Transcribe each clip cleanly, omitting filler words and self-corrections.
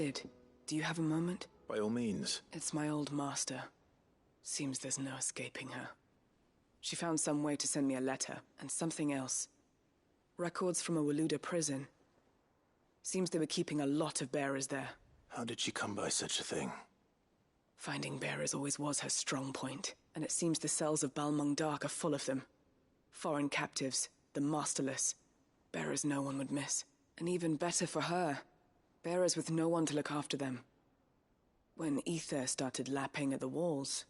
Sid, do you have a moment? By all means. It's my old master. Seems there's no escaping her. She found some way to send me a letter, and something else. Records from a Waluda prison. Seems they were keeping a lot of bearers there. How did she come by such a thing? Finding bearers always was her strong point, and it seems the cells of Balmung Dark are full of them. Foreign captives, the masterless. Bearers no one would miss. And even better for her, bearers with no one to look after them. When ether started lapping at the walls,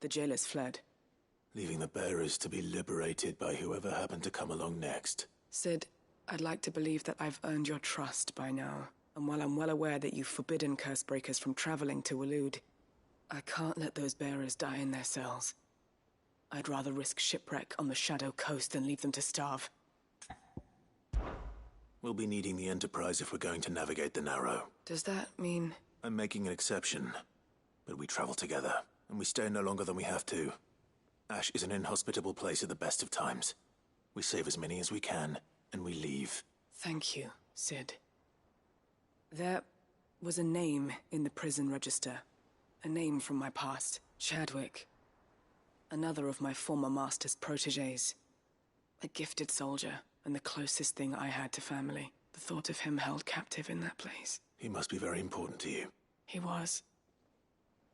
the jailers fled. Leaving the bearers to be liberated by whoever happened to come along next. Sid, I'd like to believe that I've earned your trust by now. And while I'm well aware that you've forbidden Cursebreakers from traveling to Waloed, I can't let those bearers die in their cells. I'd rather risk shipwreck on the Shadow Coast than leave them to starve. We'll be needing the Enterprise if we're going to navigate the Narrow. Does that mean... I'm making an exception, but we travel together, and we stay no longer than we have to. Ash is an inhospitable place at the best of times. We save as many as we can, and we leave. Thank you, Sid. There was a name in the prison register. A name from my past. Chadwick. Another of my former master's protégés. A gifted soldier, and the closest thing I had to family. The thought of him held captive in that place. He must be very important to you. He was.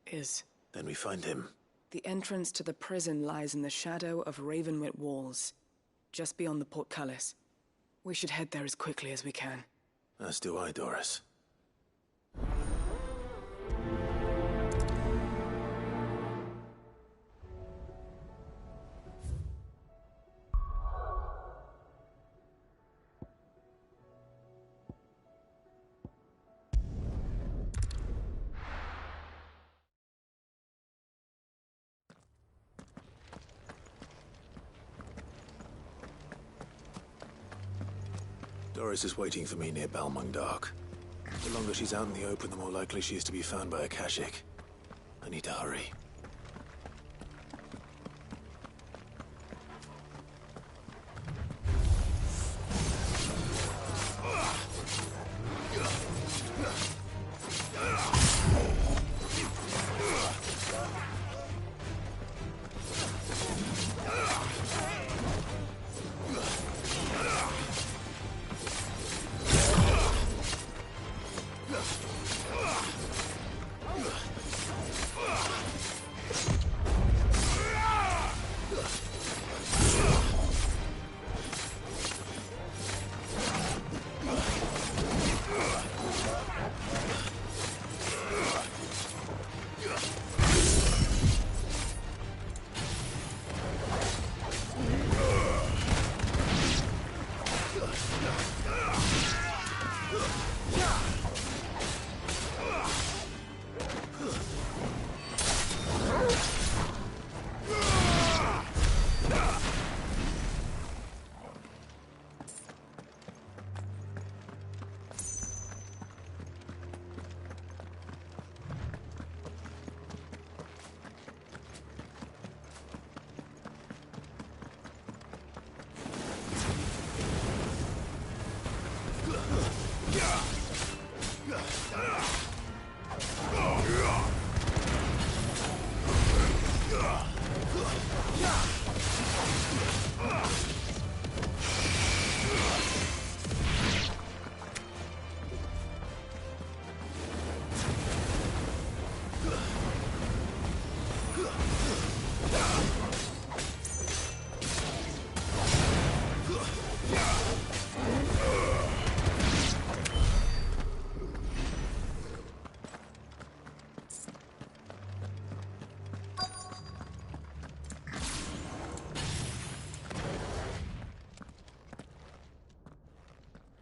Is. Then we find him. The entrance to the prison lies in the shadow of Ravenwit Walls, just beyond the portcullis. We should head there as quickly as we can. As do I, Doris. Doris is waiting for me near Balmung Dark. The longer she's out in the open, the more likely she is to be found by a Kashyyyk. I need to hurry.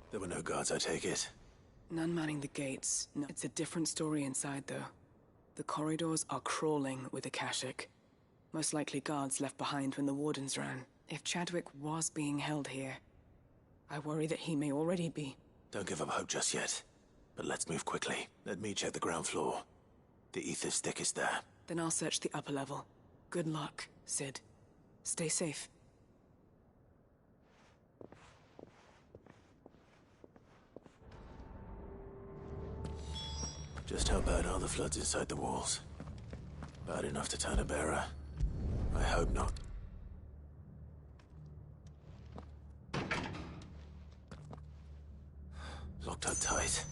There were no guards, I take it? None manning the gates. No, it's a different story inside, though. The corridors are crawling with the Kashyyyk. Most likely guards left behind when the wardens ran. If Chadwick was being held here, I worry that he may already be. Don't give up hope just yet. But let's move quickly. Let me check the ground floor. The ether stick is there. Then I'll search the upper level. Good luck, Sid. Stay safe. Just how bad are the floods inside the walls? Bad enough to turn a bearer? I hope not. Locked up tight.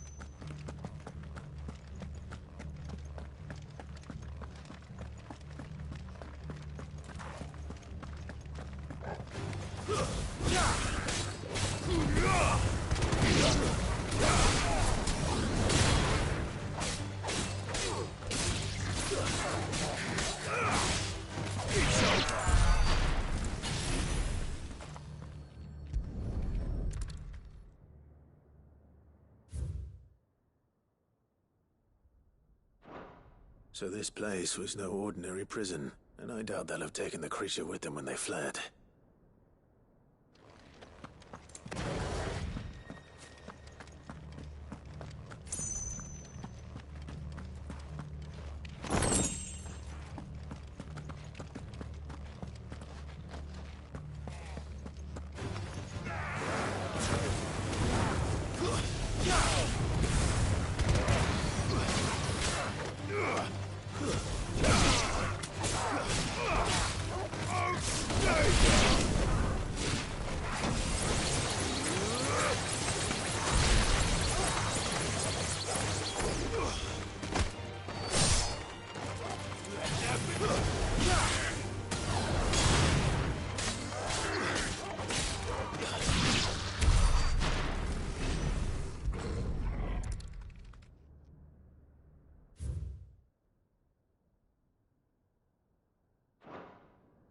So this place was no ordinary prison, and I doubt they'll have taken the creature with them when they fled.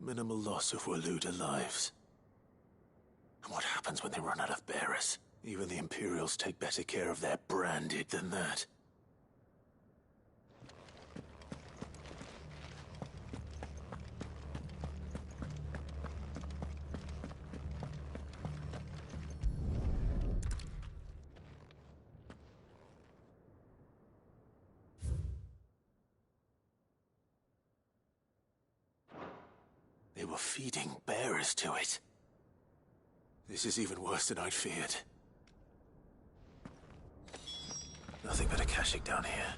Minimal loss of Waluda lives. And what happens when they run out of bearers? Even the Imperials take better care of their branded than that. They were feeding bearers to it. This is even worse than I'd feared. Nothing but a Akashic down here.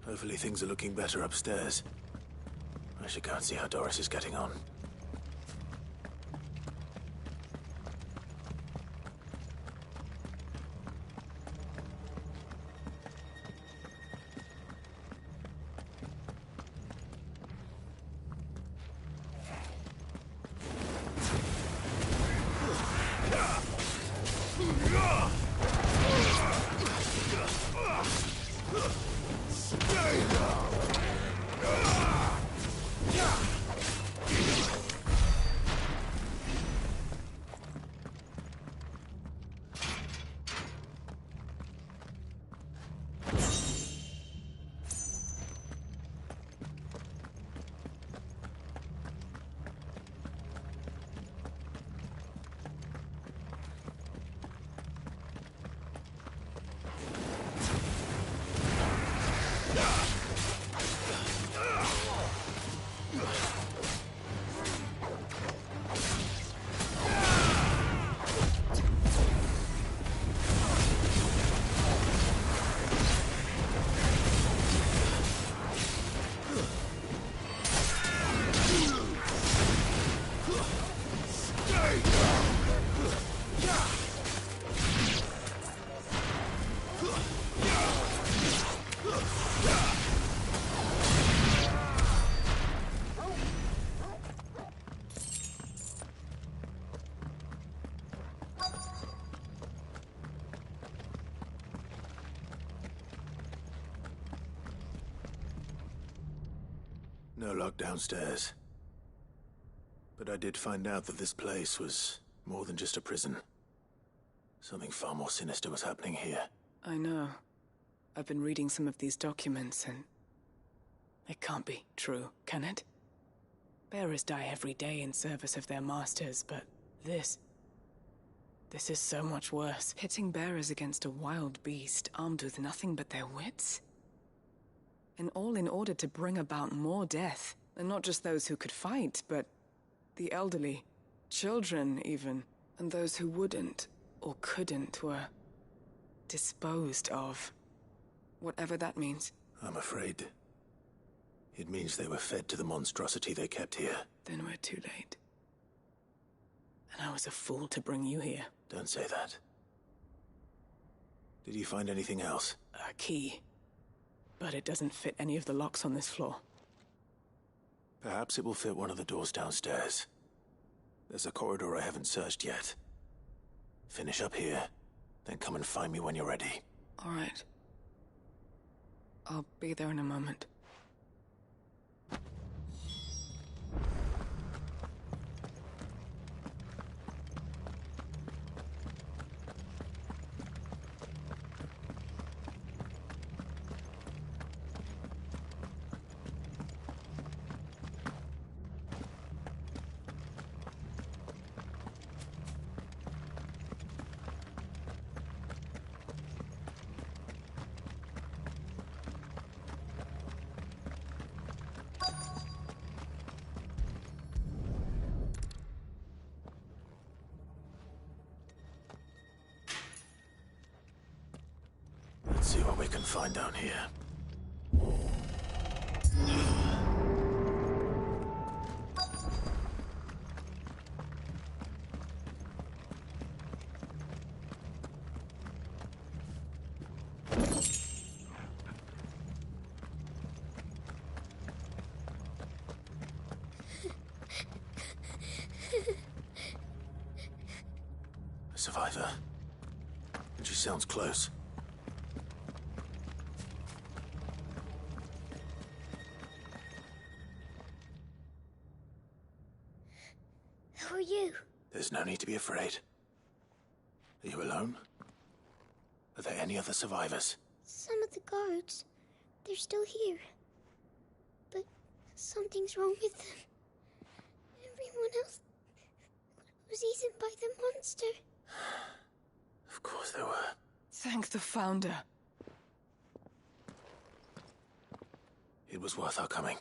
Hopefully things are looking better upstairs. I should go and see how Doris is getting on. No lock downstairs. But I did find out that this place was more than just a prison. Something far more sinister was happening here. I know. I've been reading some of these documents and... it can't be true, can it? Bearers die every day in service of their masters, but this is so much worse. Pitting bearers against a wild beast armed with nothing but their wits? And all in order to bring about more death. And not just those who could fight, but the elderly, children even. And those who wouldn't, or couldn't, were disposed of. Whatever that means. I'm afraid it means they were fed to the monstrosity they kept here. Then we're too late. And I was a fool to bring you here. Don't say that. Did you find anything else? A key. But it doesn't fit any of the locks on this floor. Perhaps it will fit one of the doors downstairs. There's a corridor I haven't searched yet. Finish up here, then come and find me when you're ready. All right. I'll be there in a moment. Let's see what we can find down here. A survivor. And she sounds close. Who are you? There's no need to be afraid. Are you alone? Are there any other survivors? Some of the guards. They're still here. But something's wrong with them. Everyone else was eaten by the monster. Of course there were. Thank the Founder. It was worth our coming.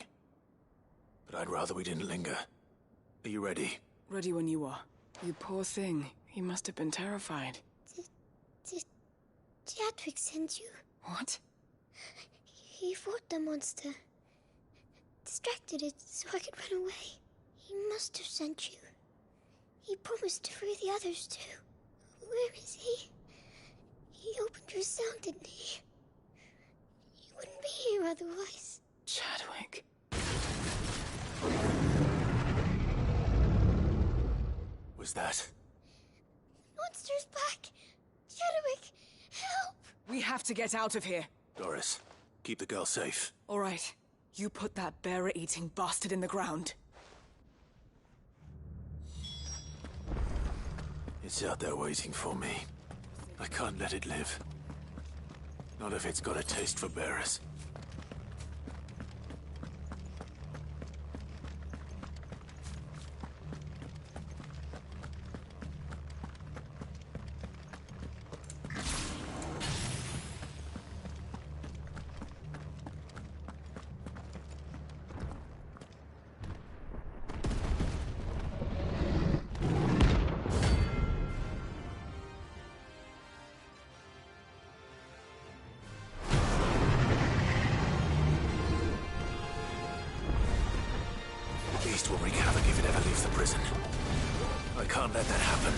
But I'd rather we didn't linger. Are you ready? Ready when you are. You poor thing. You must have been terrified. Did Chadwick send you? What? He fought the monster. Distracted it so I could run away. He must have sent you. He promised to free the others too. Where is he? He opened your cell, didn't he? He wouldn't be here otherwise. Chadwick. Was that? Monster's back! Chadwick, help! We have to get out of here. Doris, keep the girl safe. All right. You put that bearer-eating bastard in the ground. It's out there waiting for me. I can't let it live. Not if it's got a taste for bearers. Beast will wreak havoc if it ever leaves the prison. I can't let that happen.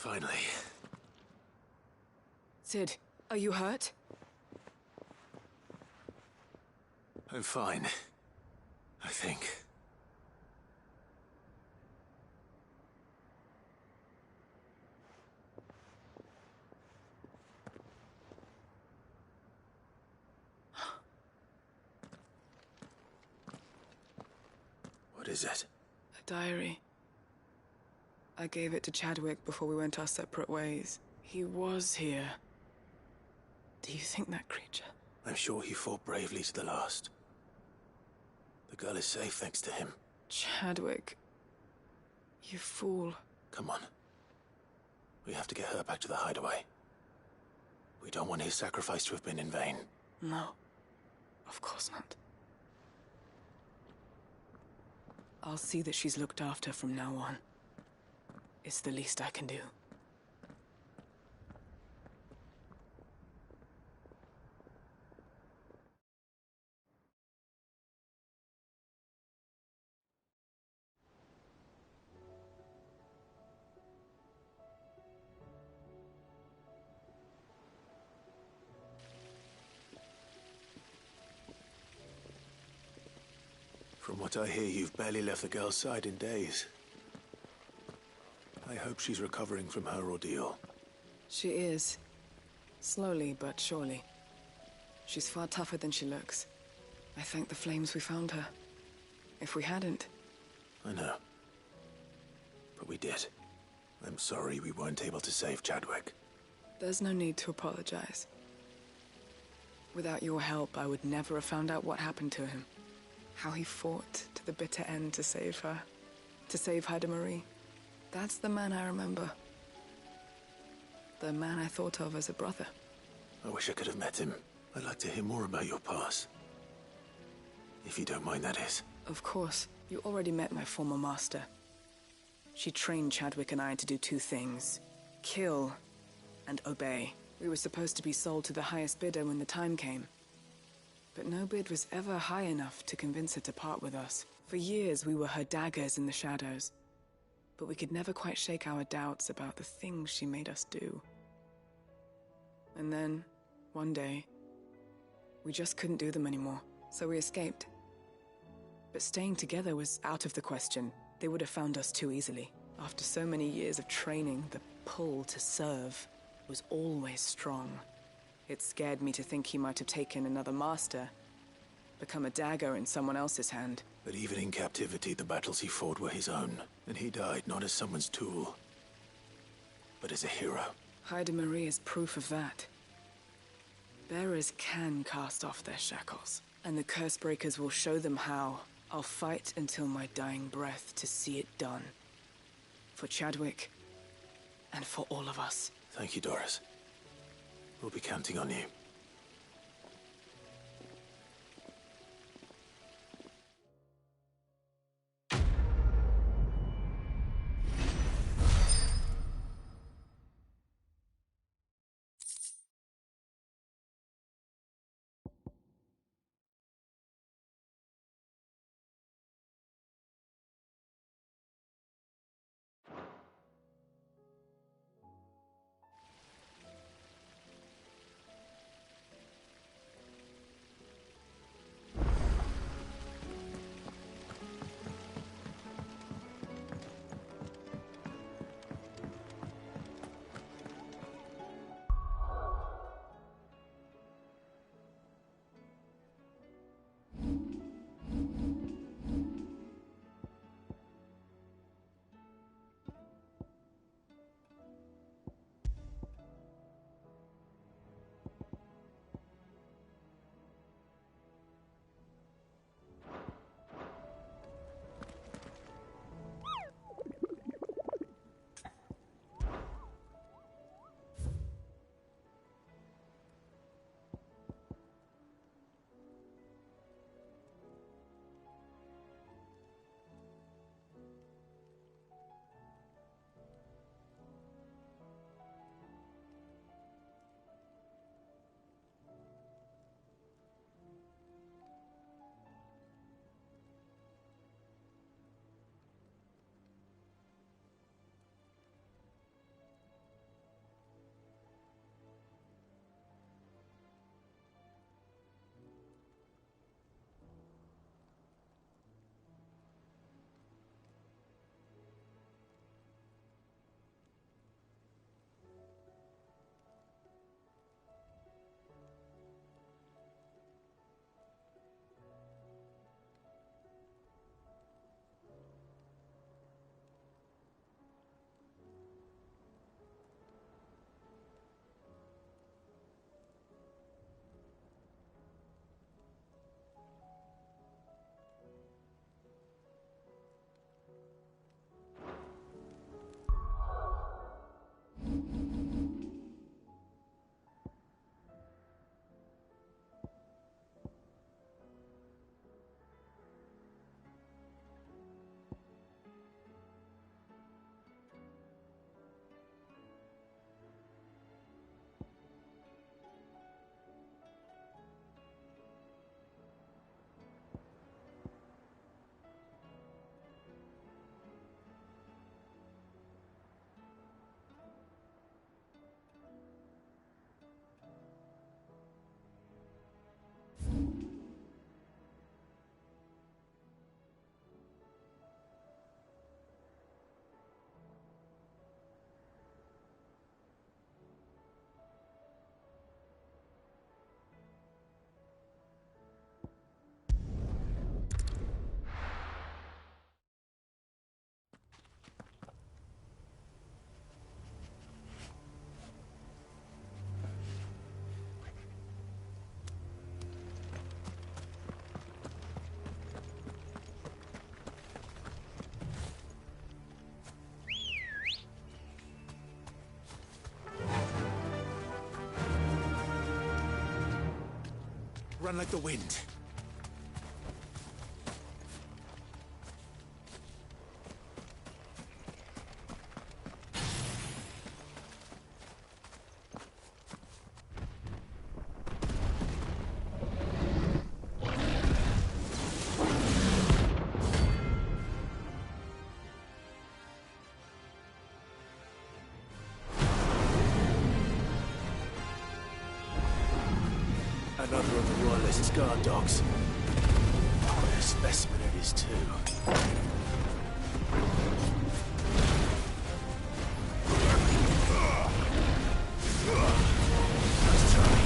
Finally. Sid, are you hurt? I'm fine. I think. What is it? A diary. I gave it to Chadwick before we went our separate ways. He was here. Do you think that creature? I'm sure he fought bravely to the last. The girl is safe thanks to him. Chadwick. You fool. Come on. We have to get her back to the hideaway. We don't want his sacrifice to have been in vain. No. Of course not. I'll see that she's looked after from now on. It's the least I can do. From what I hear, you've barely left the girl's side in days. I hope she's recovering from her ordeal. She is. Slowly but surely. She's far tougher than she looks. I thank the flames we found her. If we hadn't... I know. But we did. I'm sorry we weren't able to save Chadwick. There's no need to apologize. Without your help, I would never have found out what happened to him. How he fought to the bitter end to save her. To save Haida Marie. That's the man I remember. The man I thought of as a brother. I wish I could have met him. I'd like to hear more about your past. If you don't mind, that is. Of course. You already met my former master. She trained Chadwick and I to do two things. Kill and obey. We were supposed to be sold to the highest bidder when the time came. But no bid was ever high enough to convince her to part with us. For years, we were her daggers in the shadows. But we could never quite shake our doubts about the things she made us do. And then, one day, we just couldn't do them anymore, so we escaped. But staying together was out of the question. They would have found us too easily. After so many years of training, the pull to serve was always strong. It scared me to think he might have taken another master, become a dagger in someone else's hand. But even in captivity, the battles he fought were his own. And he died not as someone's tool, but as a hero. Haida Marie is proof of that. Bearers can cast off their shackles, and the Cursebreakers will show them how. I'll fight until my dying breath to see it done. For Chadwick, and for all of us. Thank you, Doris. We'll be counting on you. Run like the wind. Another of the Royalist's guard dogs. What a specimen it is, too. Nice try.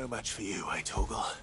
match for you, eh, Torgal?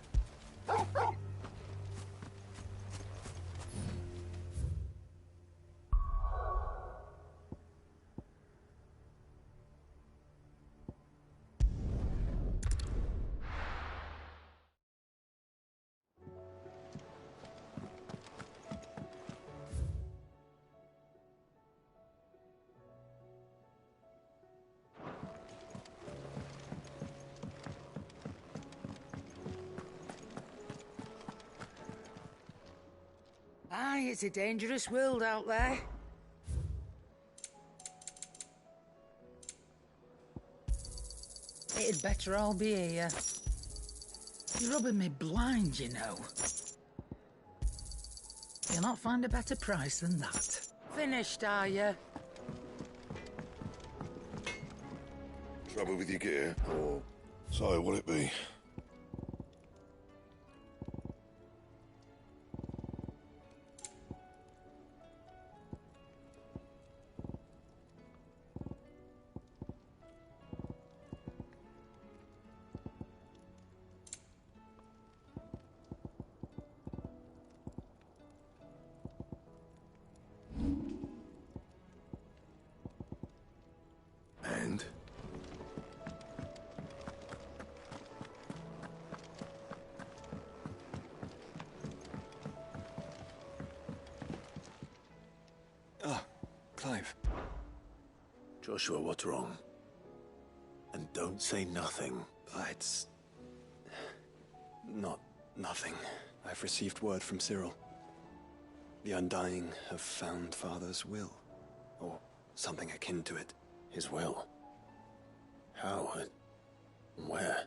Aye, it's a dangerous world out there. It'd better all be here. You're rubbing me blind, you know. You'll not find a better price than that. Finished, are you? Trouble with your gear, or so will it be? And? Ah, Clive. Joshua, what's wrong? And don't say nothing. It's... nothing. I've received word from Cyril. The Undying have found Father's will. Or something akin to it. His will? How and where?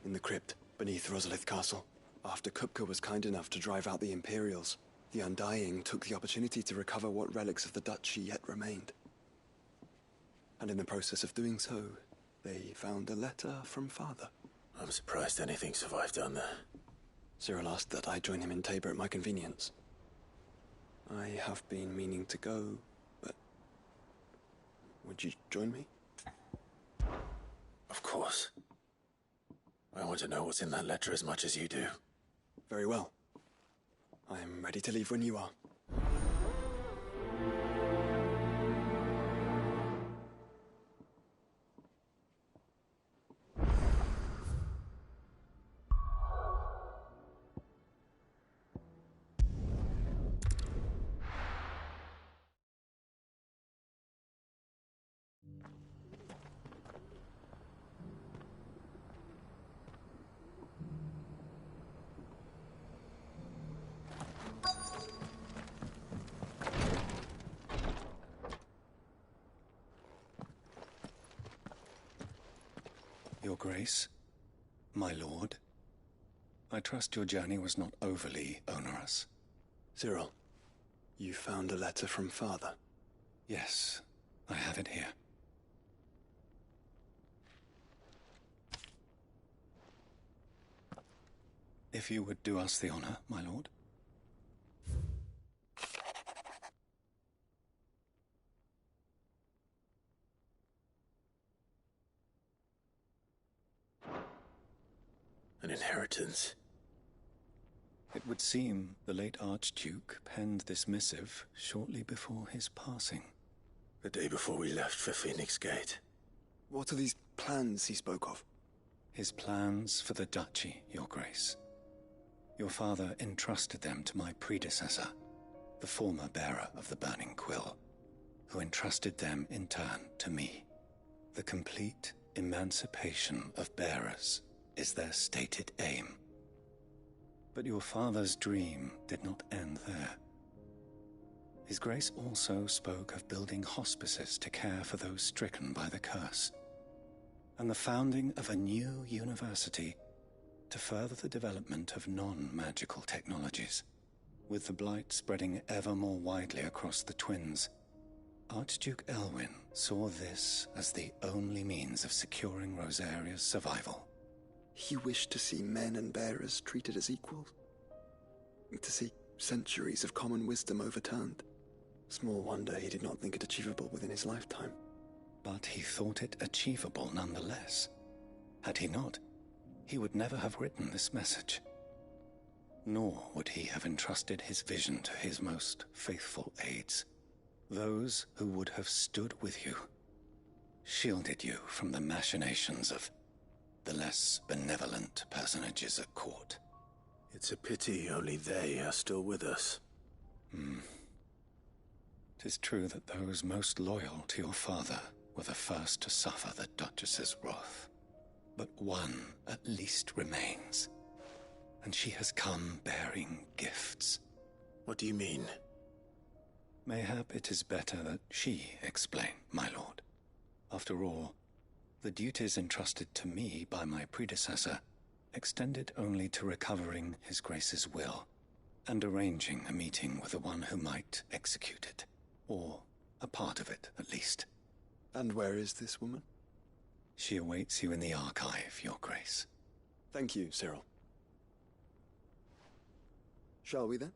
In the crypt, beneath Rosalith Castle. After Kupka was kind enough to drive out the Imperials, the Undying took the opportunity to recover what relics of the Duchy yet remained. And in the process of doing so, they found a letter from Father. I'm surprised anything survived down there. Cyril asked that I join him in Tabor at my convenience. I have been meaning to go, but... would you join me? Of course. I want to know what's in that letter as much as you do. Very well. I am ready to leave when you are. Your Grace, my lord, I trust your journey was not overly onerous. Cyril, you found a letter from Father? Yes, I have it here. If you would do us the honor, my lord. An inheritance. It would seem the late Archduke penned this missive shortly before his passing. The day before we left for Phoenix Gate. What are these plans he spoke of? His plans for the Duchy, Your Grace. Your father entrusted them to my predecessor, the former bearer of the Burning Quill, who entrusted them in turn to me. The complete emancipation of bearers is their stated aim. But your father's dream did not end there. His Grace also spoke of building hospices to care for those stricken by the curse, and the founding of a new university to further the development of non-magical technologies. With the blight spreading ever more widely across the twins, Archduke Elwyn saw this as the only means of securing Rosaria's survival. He wished to see men and bearers treated as equals. To see centuries of common wisdom overturned. Small wonder he did not think it achievable within his lifetime. But he thought it achievable nonetheless. Had he not, he would never have written this message. Nor would he have entrusted his vision to his most faithful aides, those who would have stood with you, shielded you from the machinations of the less benevolent personages at court. It's a pity only they are still with us. 'Tis true that those most loyal to your father were the first to suffer the Duchess's wrath. But one at least remains, and she has come bearing gifts. What do you mean? Mayhap it is better that she explain, my lord. After all, the duties entrusted to me by my predecessor extended only to recovering His Grace's will and arranging a meeting with the one who might execute it, or a part of it at least. And where is this woman? She awaits you in the archive, Your Grace. Thank you, Cyril. Shall we then?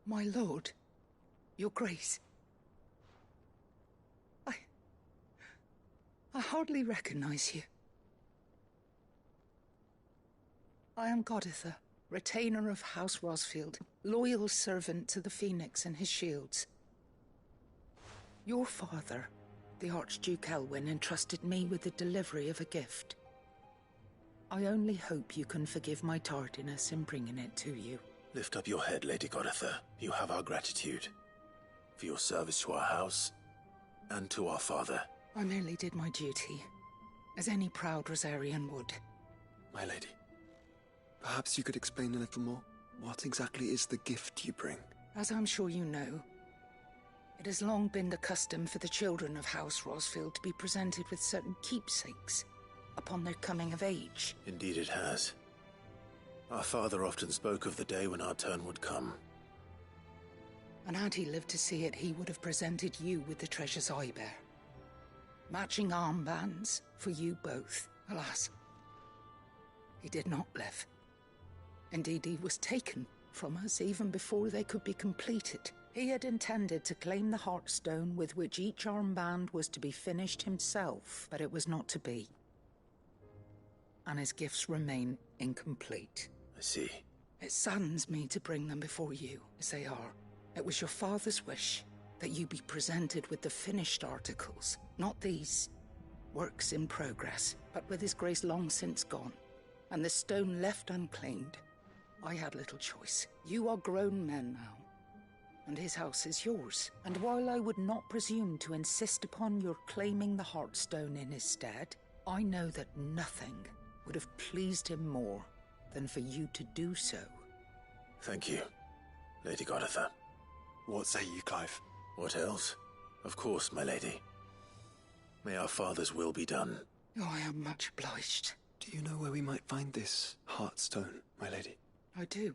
My lord, Your Grace. I hardly recognize you. I am Goditha, retainer of House Rosfield, loyal servant to the Phoenix and his shields. Your father, the Archduke Elwyn, entrusted me with the delivery of a gift. I only hope you can forgive my tardiness in bringing it to you. Lift up your head, Lady Goditha. You have our gratitude for your service to our house and to our father. I merely did my duty, as any proud Rosarian would. My lady, perhaps you could explain a little more? What exactly is the gift you bring? As I'm sure you know, it has long been the custom for the children of House Rosfield to be presented with certain keepsakes upon their coming of age. Indeed it has. Our father often spoke of the day when our turn would come. And had he lived to see it, he would have presented you with the treasures I bear. Matching armbands for you both. Alas, he did not live. Indeed, he was taken from us even before they could be completed. He had intended to claim the Heartstone with which each armband was to be finished himself, but it was not to be. And his gifts remain incomplete. I see. It saddens me to bring them before you, as they are. It was your father's wish that you be presented with the finished articles, not these works in progress, but with his grace long since gone, and the stone left unclaimed. I had little choice. You are grown men now, and his house is yours. And while I would not presume to insist upon your claiming the Heartstone in his stead, I know that nothing would have pleased him more than for you to do so. Thank you, Lady Goditha. What say you, Clive? What else? Of course, my lady. May our father's will be done. Oh, I am much obliged. Do you know where we might find this Heartstone, my lady? I do.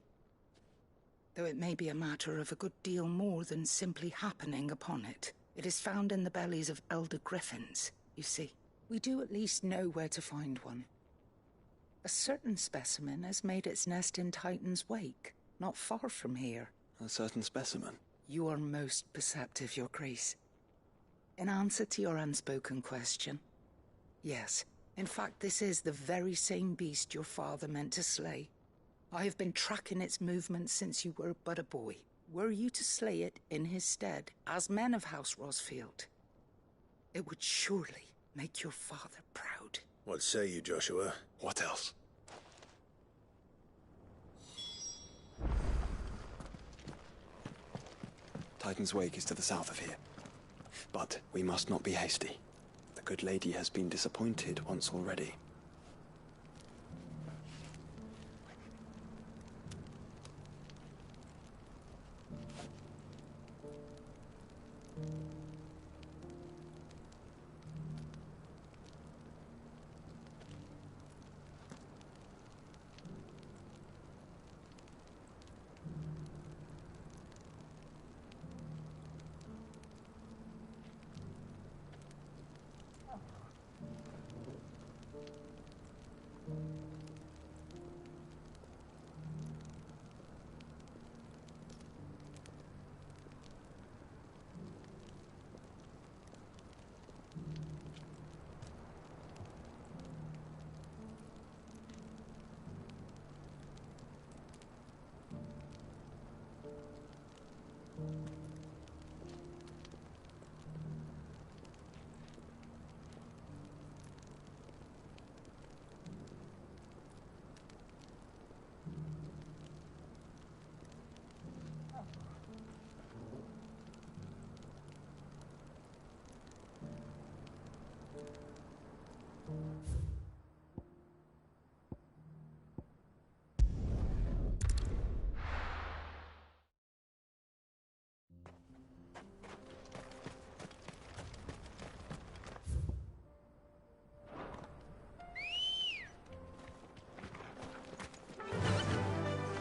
Though it may be a matter of a good deal more than simply happening upon it. It is found in the bellies of elder griffins, you see. We do at least know where to find one. A certain specimen has made its nest in Titan's Wake, not far from here. A certain specimen? You are most perceptive, Your Grace. In answer to your unspoken question, yes. In fact, this is the very same beast your father meant to slay. I have been tracking its movements since you were but a boy. were you to slay it in his stead, as men of House Rosfield, it would surely make your father proud. What say you, Joshua? What else? Titan's Wake is to the south of here. But we must not be hasty. The good lady has been disappointed once already.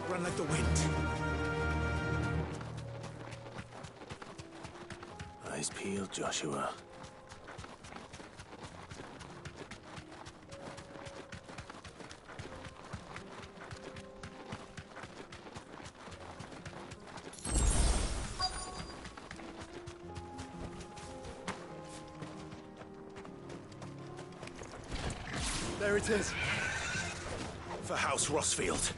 Run like the wind. Eyes peeled, Joshua. There it is. For House Rosfield.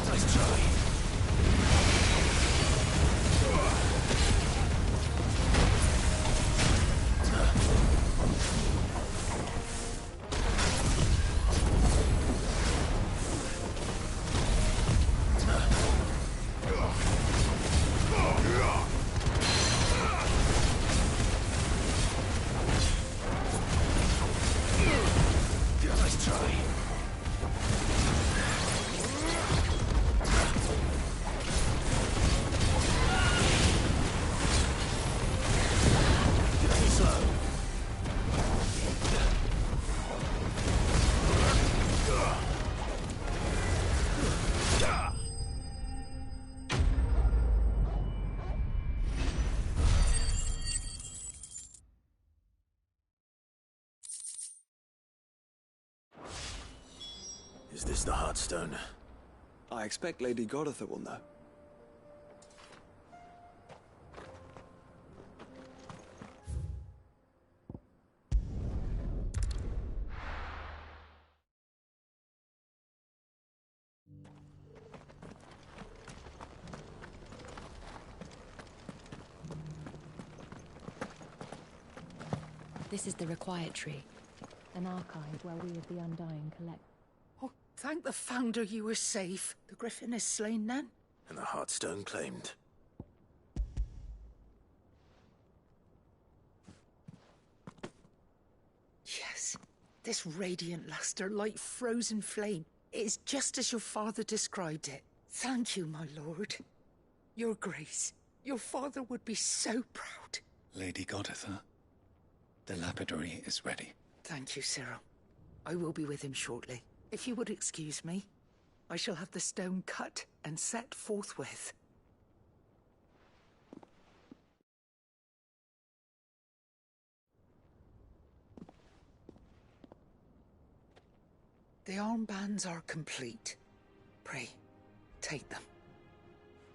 Nice try. Nice Is this the Heartstone? I expect Lady Goditha will know. This is the Required Tree, an archive where we of the Undying collect. Oh, thank the Founder you were safe. The Griffin is slain then? And the Heartstone claimed. Yes. This radiant luster, like frozen flame, it is just as your father described it. Thank you, my lord. Your Grace, your father would be so proud. Lady Goditha, the lapidary is ready. Thank you, Cyril. I will be with him shortly. If you would excuse me, I shall have the stone cut and set forthwith. The armbands are complete. Pray, take them.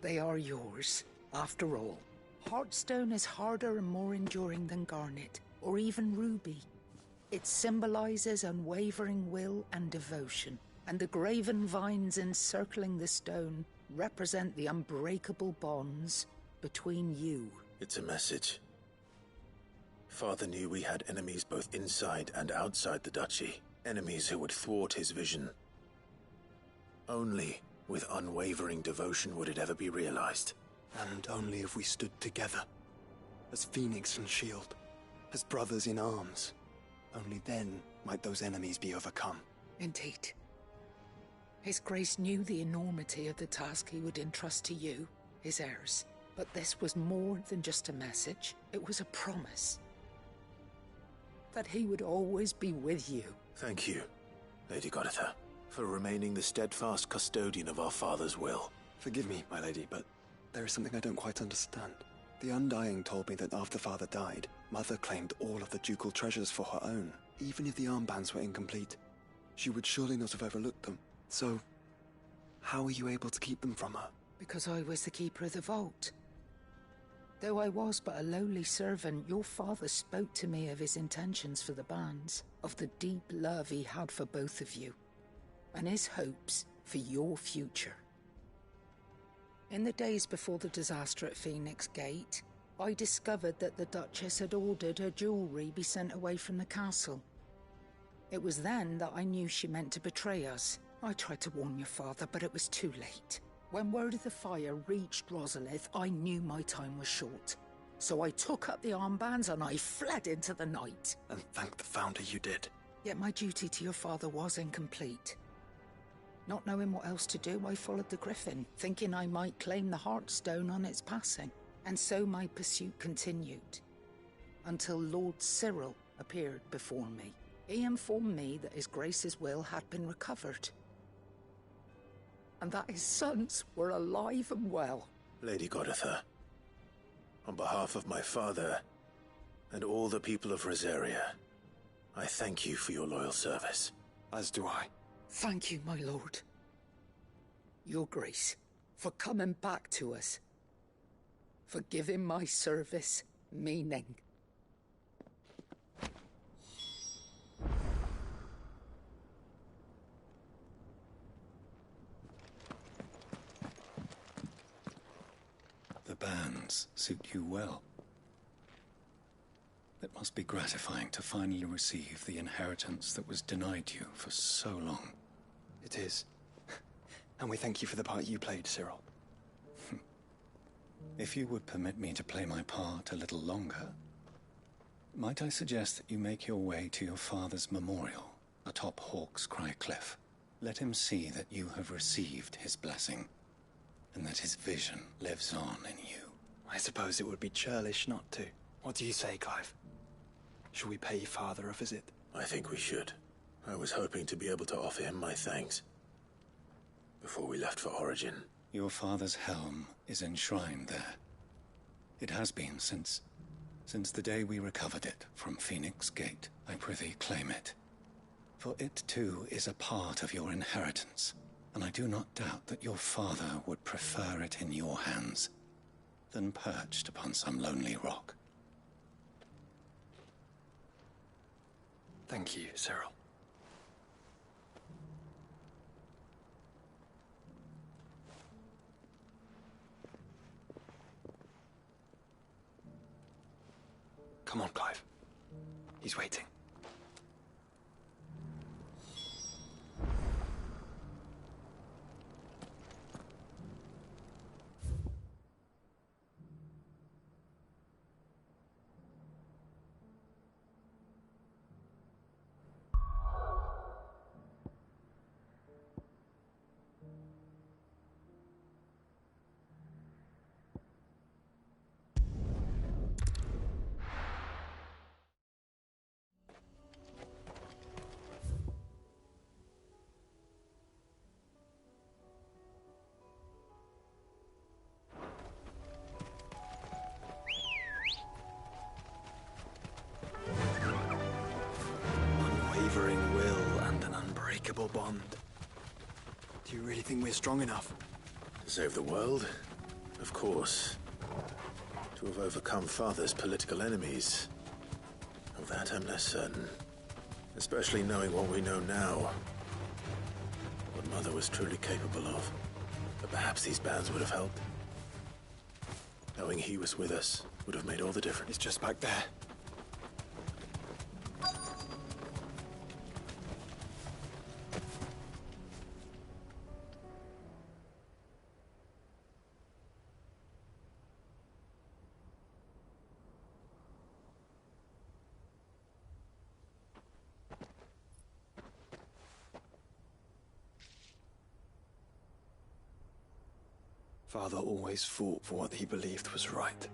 They are yours, after all. Heartstone is harder and more enduring than garnet, or even ruby. It symbolizes unwavering will and devotion, and the graven vines encircling the stone represent the unbreakable bonds between you. It's a message. Father knew we had enemies both inside and outside the duchy. Enemies who would thwart his vision. Only with unwavering devotion would it ever be realized. And only if we stood together, as Phoenix and Shield, as brothers in arms. Only then might those enemies be overcome. Indeed. His Grace knew the enormity of the task he would entrust to you, his heirs. But this was more than just a message. It was a promise. That he would always be with you. Thank you, Lady Goditha, for remaining the steadfast custodian of our father's will. Forgive me, my lady, but there is something I don't quite understand. The Undying told me that after Father died, Mother claimed all of the ducal treasures for her own. Even if the armbands were incomplete, she would surely not have overlooked them. So, how were you able to keep them from her? Because I was the keeper of the vault. Though I was but a lowly servant, your father spoke to me of his intentions for the bands, of the deep love he had for both of you, and his hopes for your future. In the days before the disaster at Phoenix Gate, I discovered that the Duchess had ordered her jewelry be sent away from the castle. It was then that I knew she meant to betray us. I tried to warn your father, but it was too late. When word of the fire reached Rosalith, I knew my time was short. So I took up the armbands and I fled into the night. And thank the Founder you did. Yet my duty to your father was incomplete. Not knowing what else to do, I followed the Griffin, thinking I might claim the Heartstone on its passing. And so my pursuit continued, until Lord Cyril appeared before me. He informed me that his Grace's will had been recovered, and that his sons were alive and well. Lady Goditha, on behalf of my father and all the people of Rosaria, I thank you for your loyal service. As do I. Thank you, my lord. Your Grace, for coming back to us. For giving my service meaning. The bands suit you well. It must be gratifying to finally receive the inheritance that was denied you for so long. It is. And we thank you for the part you played, Cyril. If you would permit me to play my part a little longer, might I suggest that you make your way to your father's memorial atop Hawk's Cry Cliff. Let him see that you have received his blessing, and that his vision lives on in you. I suppose it would be churlish not to. What do you say, Clive? Shall we pay Father a visit? I think we should. I was hoping to be able to offer him my thanks before we left for Origin. Your father's helm is enshrined there. It has been since the day we recovered it from Phoenix Gate. I prithee claim it, For it too is a part of your inheritance, and I do not doubt that your father would prefer it in your hands than perched upon some lonely rock. Thank you, Cyril. Come on, Clive. He's waiting. Unwavering will and an unbreakable bond. Do you really think we're strong enough? To save the world? Of course. To have overcome Father's political enemies? Of that I'm less certain. Especially knowing what we know now. What Mother was truly capable of. But perhaps these bands would have helped. Knowing he was with us would have made all the difference. It's just back there. Father always fought for what he believed was right.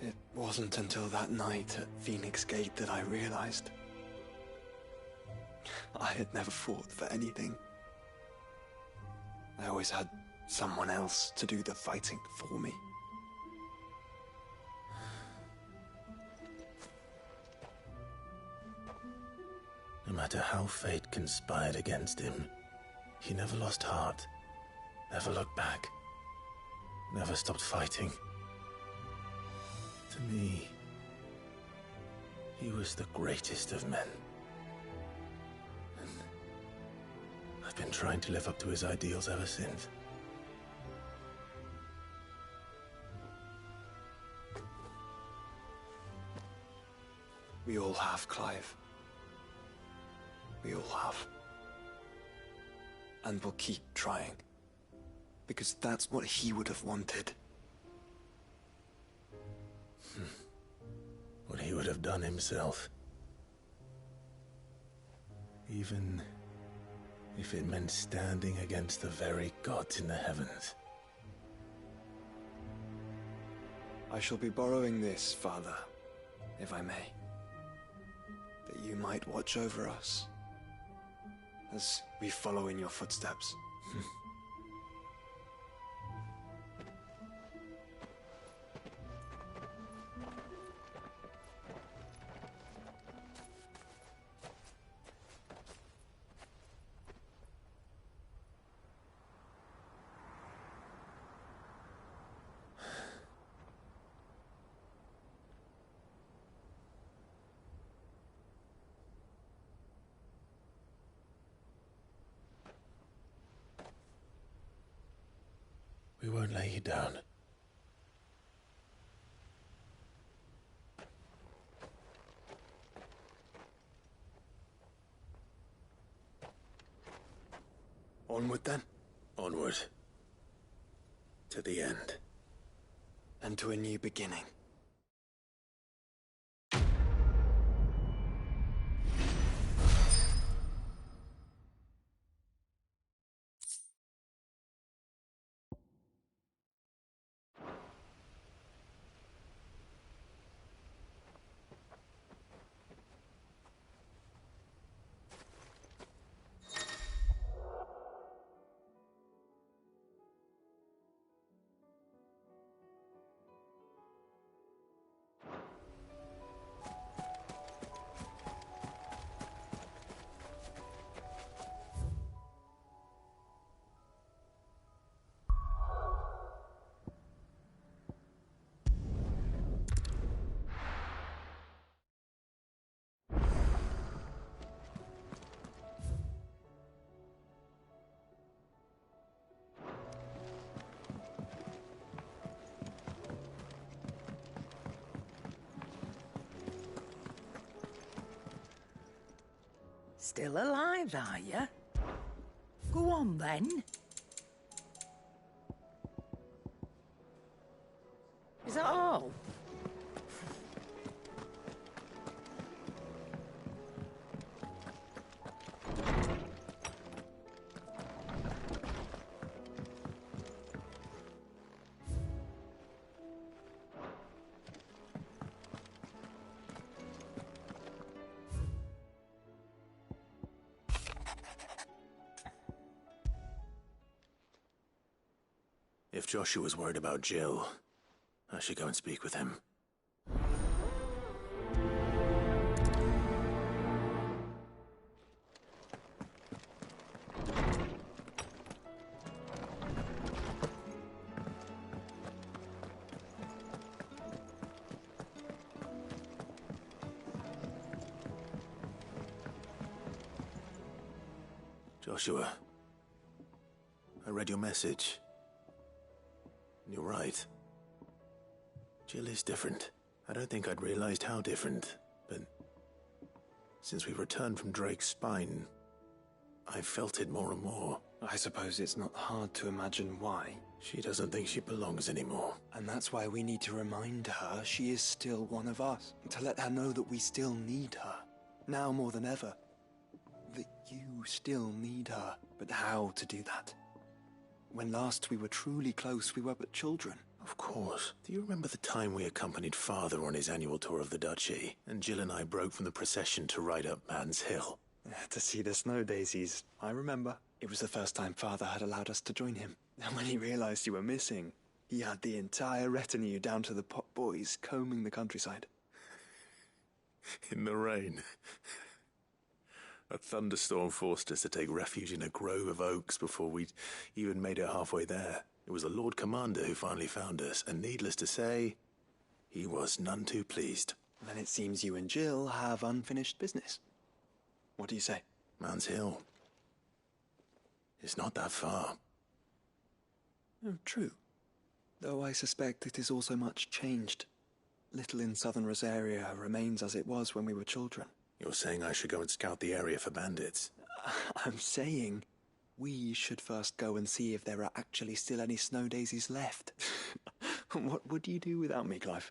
It wasn't until that night at Phoenix Gate that I realized I had never fought for anything. I always had someone else to do the fighting for me. No matter how fate conspired against him, he never lost heart, never looked back, never stopped fighting. To me, he was the greatest of men. And I've been trying to live up to his ideals ever since. We all have, Clive. We all have. And we'll keep trying. Because that's what he would have wanted. What he would have done himself. Even if it meant standing against the very gods in the heavens. I shall be borrowing this, Father, if I may. That you might watch over us as we follow in your footsteps. We won't lay you down. Onward then, Onward. To the end. and to a new beginning. Still alive, are you? Go on, then. Is that all? If Joshua's worried about Jill, I should go and speak with him. Joshua, I read your message. You're right. Jill is different. I don't think I'd realized how different, but since we returned from Drake's spine, I've felt it more and more. I suppose it's not hard to imagine why. She doesn't think she belongs anymore. And that's why we need to remind her she is still one of us. To let her know that we still need her. Now more than ever. That you still need her. But how to do that? When last we were truly close, we were but children. Of course. Do you remember the time we accompanied Father on his annual tour of the Duchy, and Jill and I broke from the procession to ride up Man's Hill? To see the snow daisies, I remember. It was the first time Father had allowed us to join him. And when he realized you were missing, he had the entire retinue down to the pot boys combing the countryside. In the rain. A thunderstorm forced us to take refuge in a grove of oaks before we'd even made it halfway there. It was the Lord Commander who finally found us, and needless to say, he was none too pleased. Then it seems you and Jill have unfinished business. What do you say? Man's Hill. It's not that far. Oh, true. Though I suspect it is also much changed. Little in southern Rosaria remains as it was when we were children. You're saying I should go and scout the area for bandits? I'm saying we should first go and see if there are actually still any snow daisies left. What would you do without me, Clive?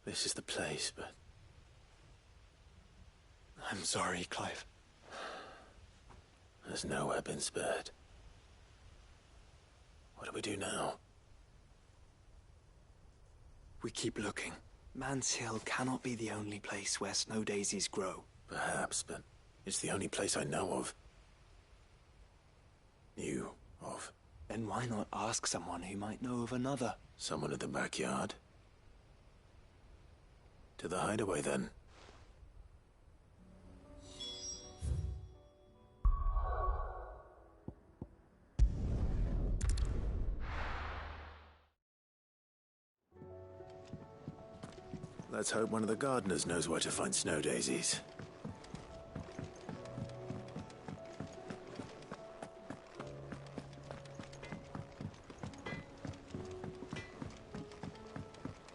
This is the place, but... I'm sorry, Clive. There's nowhere been spared. What do we do now? We keep looking. Man's Hill cannot be the only place where snow daisies grow. Perhaps, but it's the only place I know of. Knew of. Then why not ask someone who might know of another? Someone in the backyard? To the hideaway, then. Let's hope one of the gardeners knows where to find snow daisies.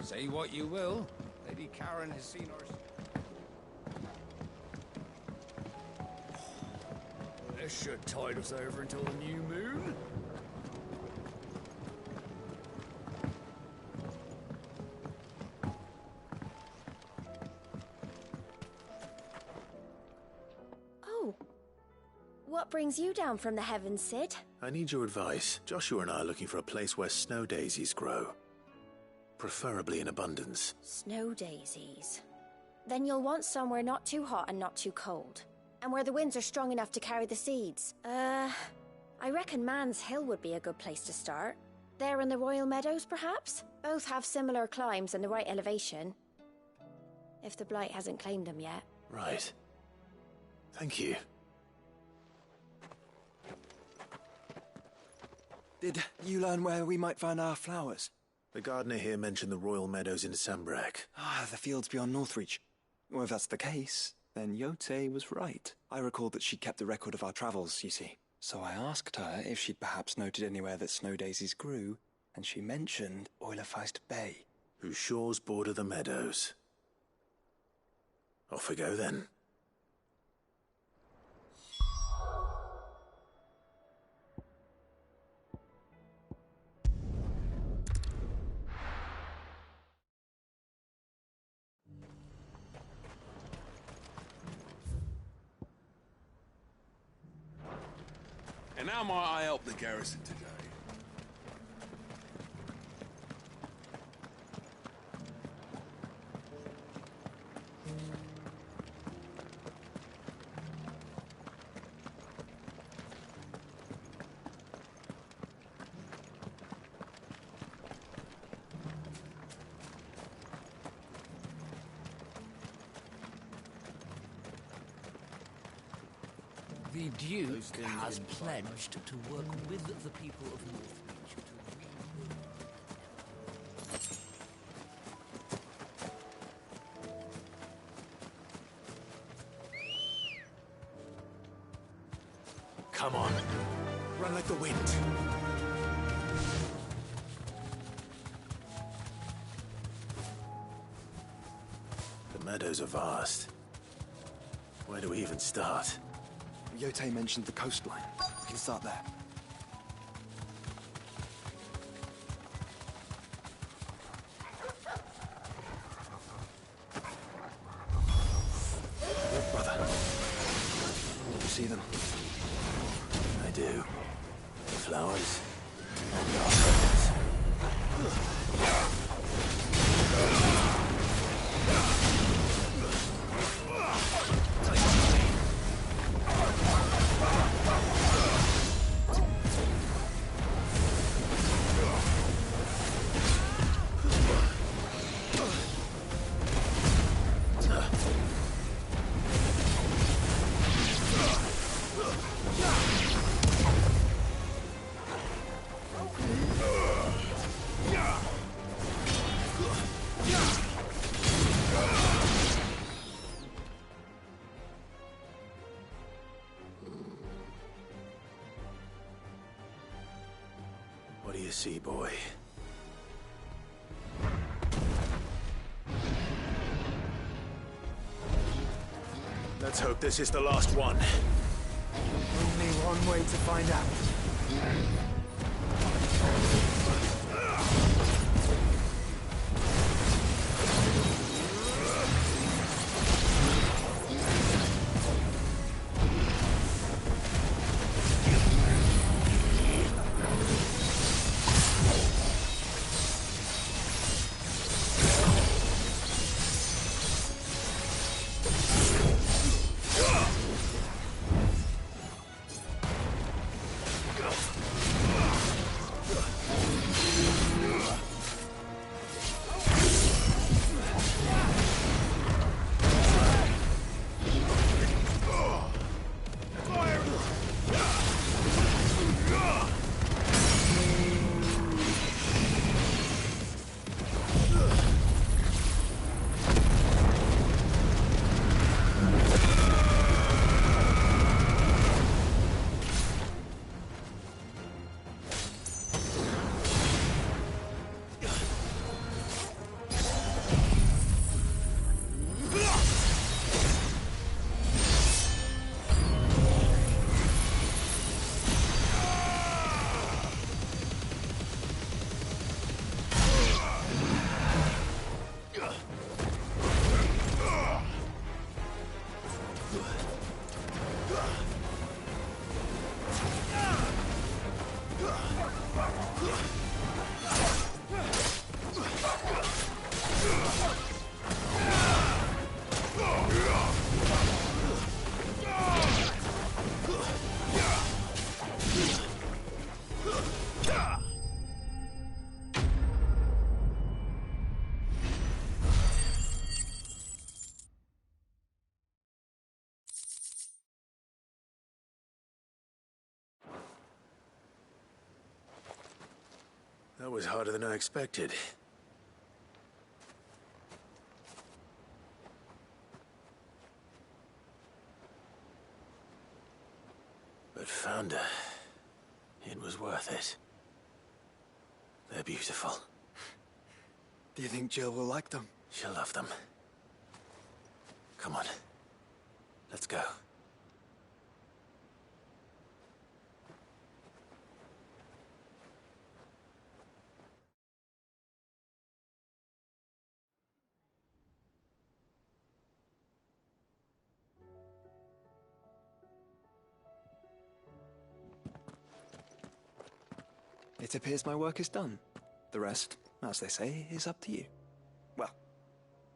Say what you will, Lady Karen has seen our... This should tide us over until the new moon. Oh. What brings you down from the heavens, Sid? I need your advice. Joshua and I are looking for a place where snow daisies grow. Preferably in abundance. Snow daisies. Then you'll want somewhere not too hot and not too cold. And where the winds are strong enough to carry the seeds. I reckon Man's Hill would be a good place to start. There in the Royal Meadows, perhaps? Both have similar climbs and the right elevation. if the Blight hasn't claimed them yet. Right. Thank you. Did you learn where we might find our flowers? The gardener here mentioned the royal meadows in Sambrak. Ah, the fields beyond Northreach. Well, if that's the case, then Yote was right. I recalled that she kept a record of our travels, you see. So I asked her if she'd perhaps noted anywhere that snow daisies grew, and she mentioned Oilerfeist Bay. Whose shores border the meadows. Off we go then. And how might I help the garrison today? The Duke has pledged to work with the people of Northreach to Come on. Run like the wind. The meadows are vast. Where do we even start? Yote mentioned the coastline. We can start there. Look, brother. You see them? I do. The flowers. And our friends. What do you see, boy? Let's hope this is the last one. Only one way to find out. That was harder than I expected. But Founder, it was worth it. They're beautiful. Do you think Jill will like them? She'll love them. Come on. Let's go. It appears my work is done. The rest, as they say, is up to you. Well,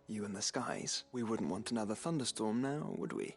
you and the skies. We wouldn't want another thunderstorm now, would we?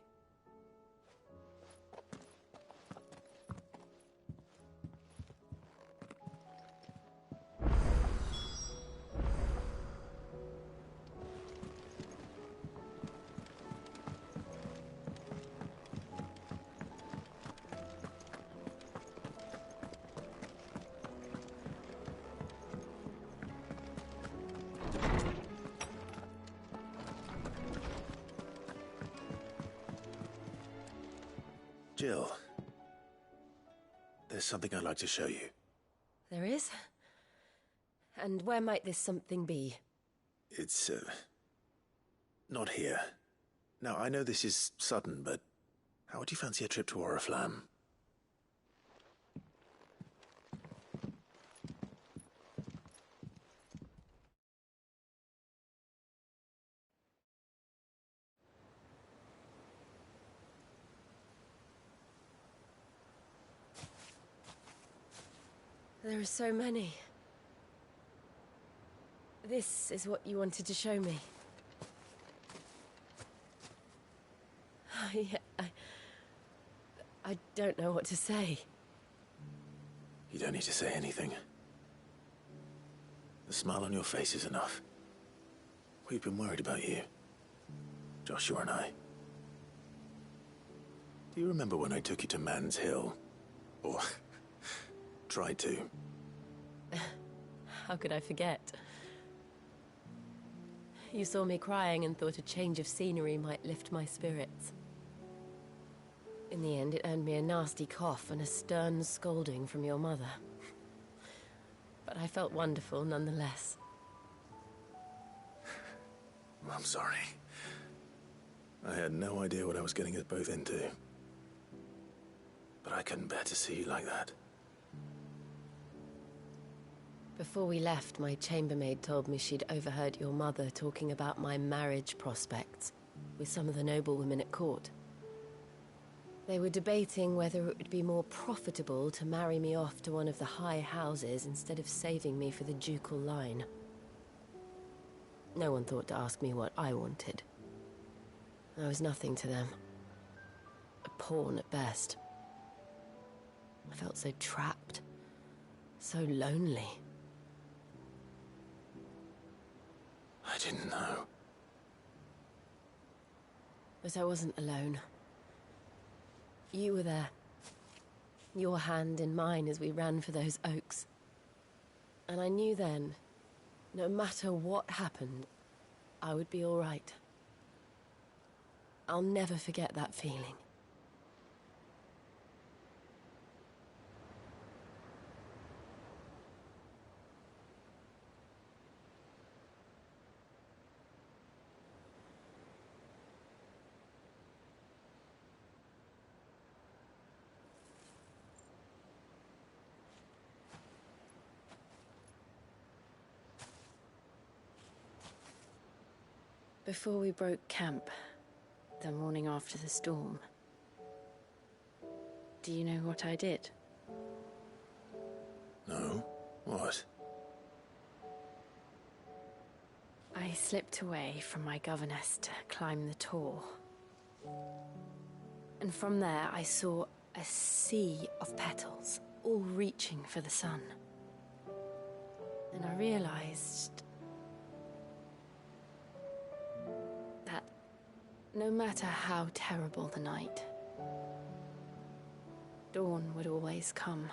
Jill, there's something I'd like to show you. There is? And where might this something be? It's, not here. Now, I know this is sudden, but how would you fancy a trip to Oriflamme? There are so many. This is what you wanted to show me. I don't know what to say. You don't need to say anything. The smile on your face is enough. We've been worried about you. Joshua and I. Do you remember when I took you to Man's Hill? Or tried to? How could I forget? You saw me crying and thought a change of scenery might lift my spirits. In the end, it earned me a nasty cough and a stern scolding from your mother. But I felt wonderful nonetheless. I'm sorry. I had no idea what I was getting us both into. But I couldn't bear to see you like that. Before we left, my chambermaid told me she'd overheard your mother talking about my marriage prospects with some of the noblewomen at court. They were debating whether it would be more profitable to marry me off to one of the high houses instead of saving me for the ducal line. No one thought to ask me what I wanted. I was nothing to them. A pawn at best. I felt so trapped, so lonely. I didn't know. But I wasn't alone. You were there. Your hand in mine as we ran for those oaks. And I knew then, no matter what happened, I would be all right. I'll never forget that feeling. Before we broke camp, the morning after the storm, do you know what I did? No? What? I slipped away from my governess to climb the tor. And from there I saw a sea of petals, all reaching for the sun. And I realized that no matter how terrible the night, dawn would always come.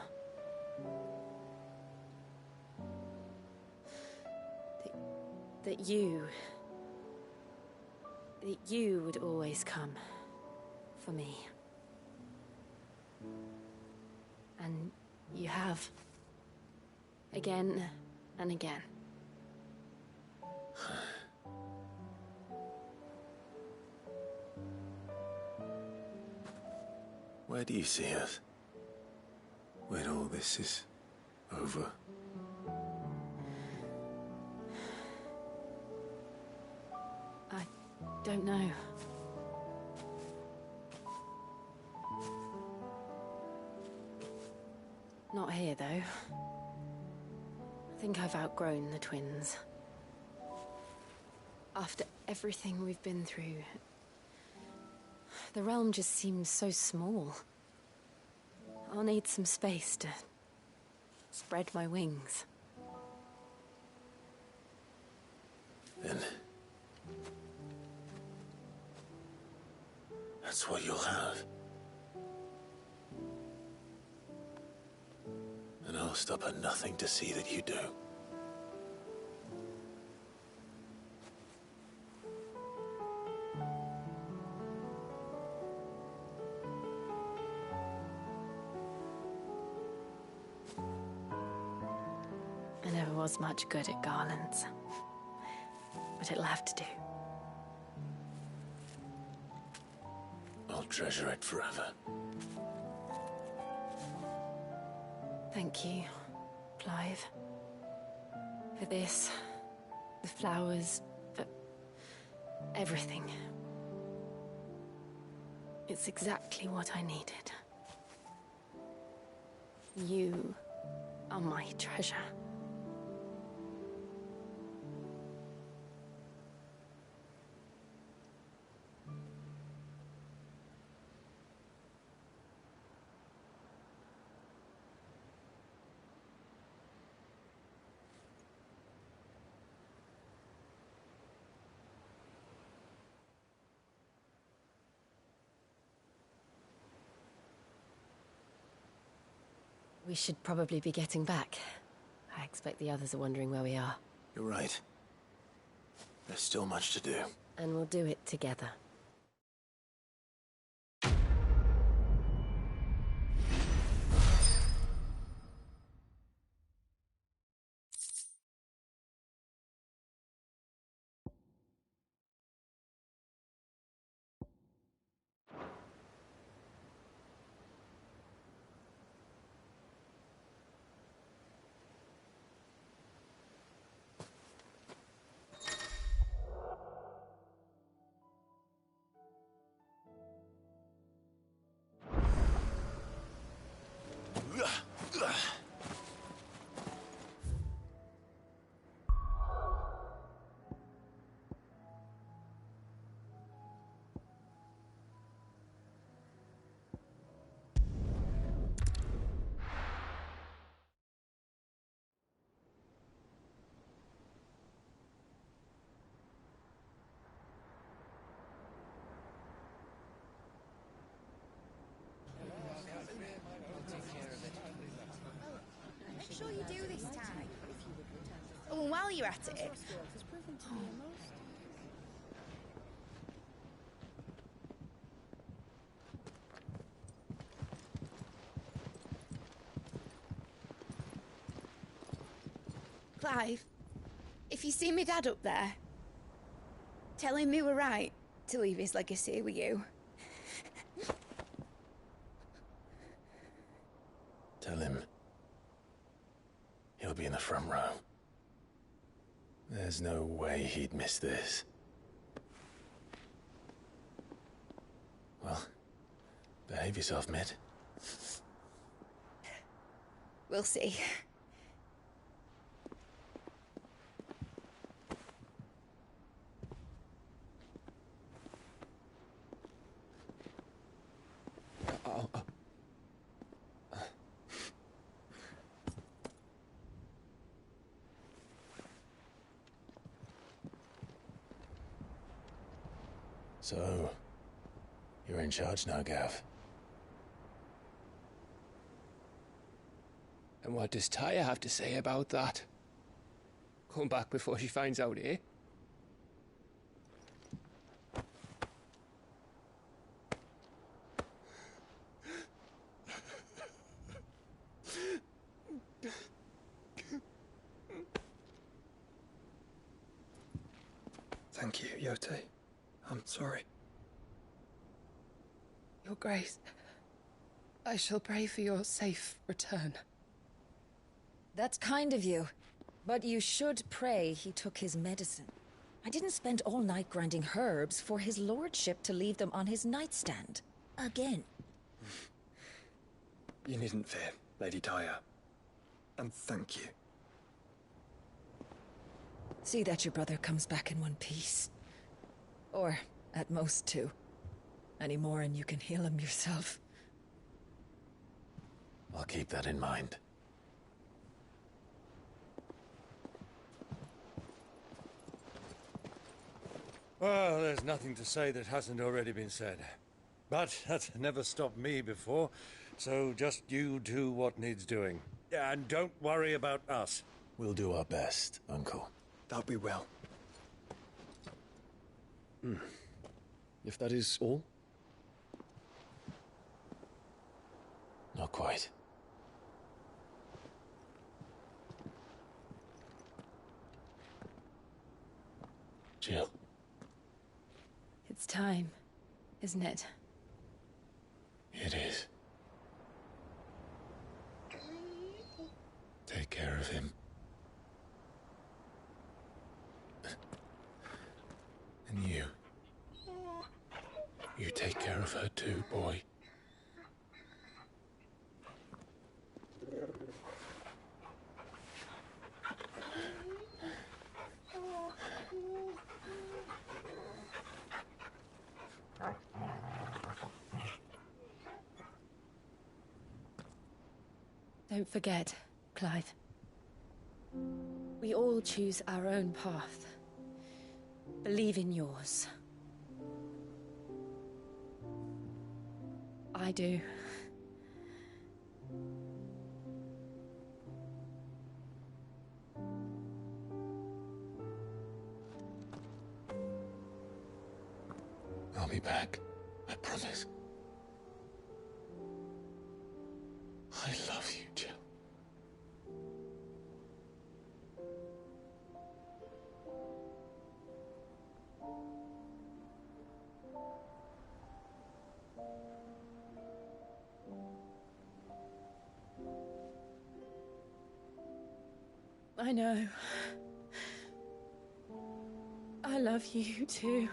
that you would always come for me. And you have. Again and again. Where do you see us? When all this is over? I don't know. Not here, though. I think I've outgrown the twins. After everything we've been through, the realm just seems so small. I'll need some space to spread my wings. Then that's what you'll have. And I'll stop at nothing to see that you do. I never was much good at garlands, but it'll have to do. I'll treasure it forever. Thank you, Clive. For this, the flowers, for everything. It's exactly what I needed. You are my treasure. We should probably be getting back. I expect the others are wondering where we are. You're right. There's still much to do. And we'll do it together. Make sure you do this time. Oh, and while you're at it... Clive, if you see me dad up there, tell him we were right to leave his legacy with you. Tell him he'll be in the front row. There's no way he'd miss this. Well, behave yourself, Mitt. We'll see. So, you're in charge now, Gav. And what does Tyre have to say about that? Come back before she finds out, eh? Thank you, Yote. I'm sorry. Your Grace, I shall pray for your safe return. That's kind of you. But you should pray he took his medicine. I didn't spend all night grinding herbs for his lordship to leave them on his nightstand. Again. You needn't fear, Lady Daya. And thank you. See that your brother comes back in one piece. Or, at most, two. Any more and you can heal him yourself. I'll keep that in mind. Well, there's nothing to say that hasn't already been said. But that's never stopped me before, so just you do what needs doing. And don't worry about us. We'll do our best, Uncle. That we will. If that is all? Not quite. Jill. It's time, isn't it? It is. Take care of him. And you. You take care of her too, boy. Don't forget, Clive. We all choose our own path. Believe in yours. I do. I'll be back. I promise. I love you, Jill. I know. I love you too.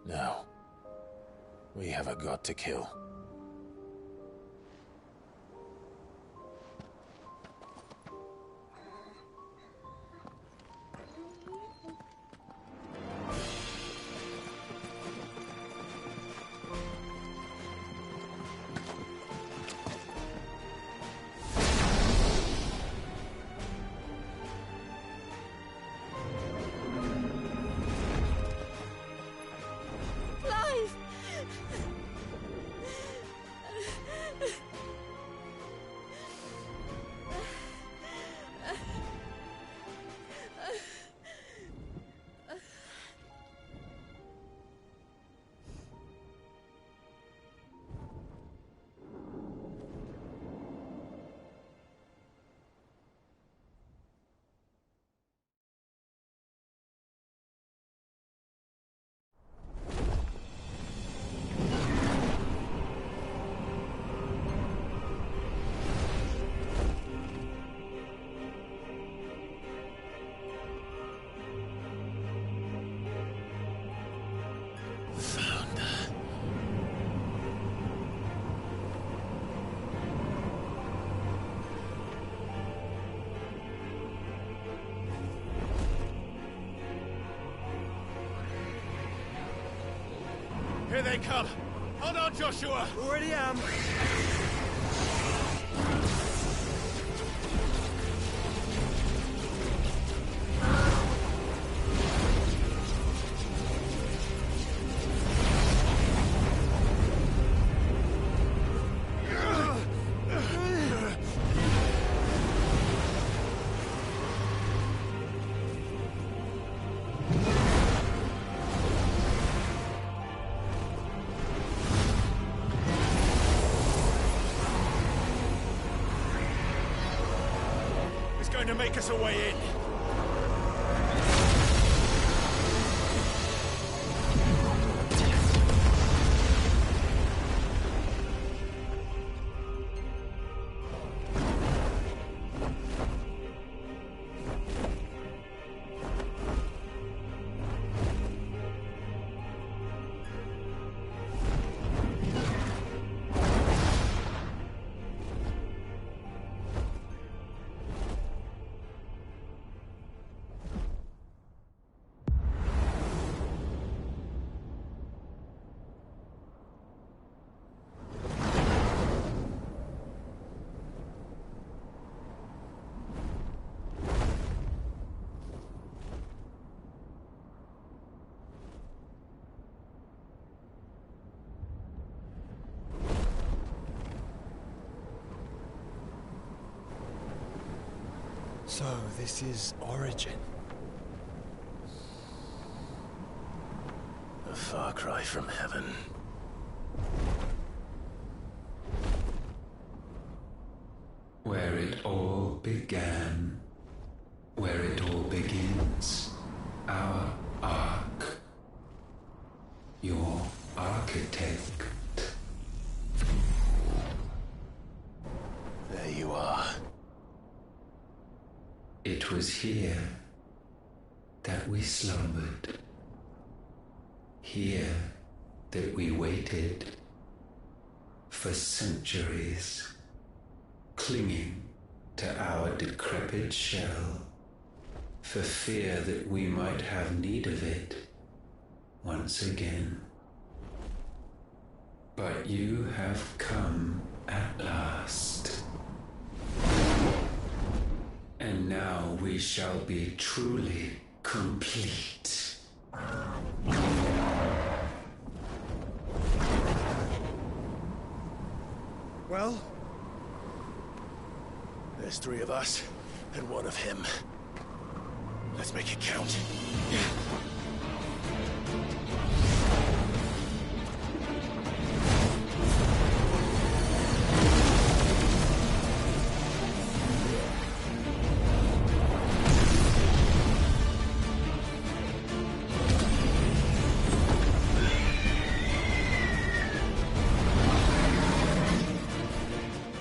Now, we have a god to kill. Here they come! Hold on, Joshua! Already am! To make us a way in. So, this is Origin. A far cry from heaven. Where it all began. Where it all begins. Our ark. Your architect. There you are. It was here that we slumbered. Here that we waited for centuries, clinging to our decrepit shell, for fear that we might have need of it once again. But you have come at last. And now we shall be truly complete. Well? There's 3 of us, and 1 of him. Let's make it count.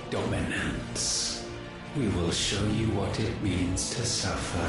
Dominance. We will show you what it means to suffer.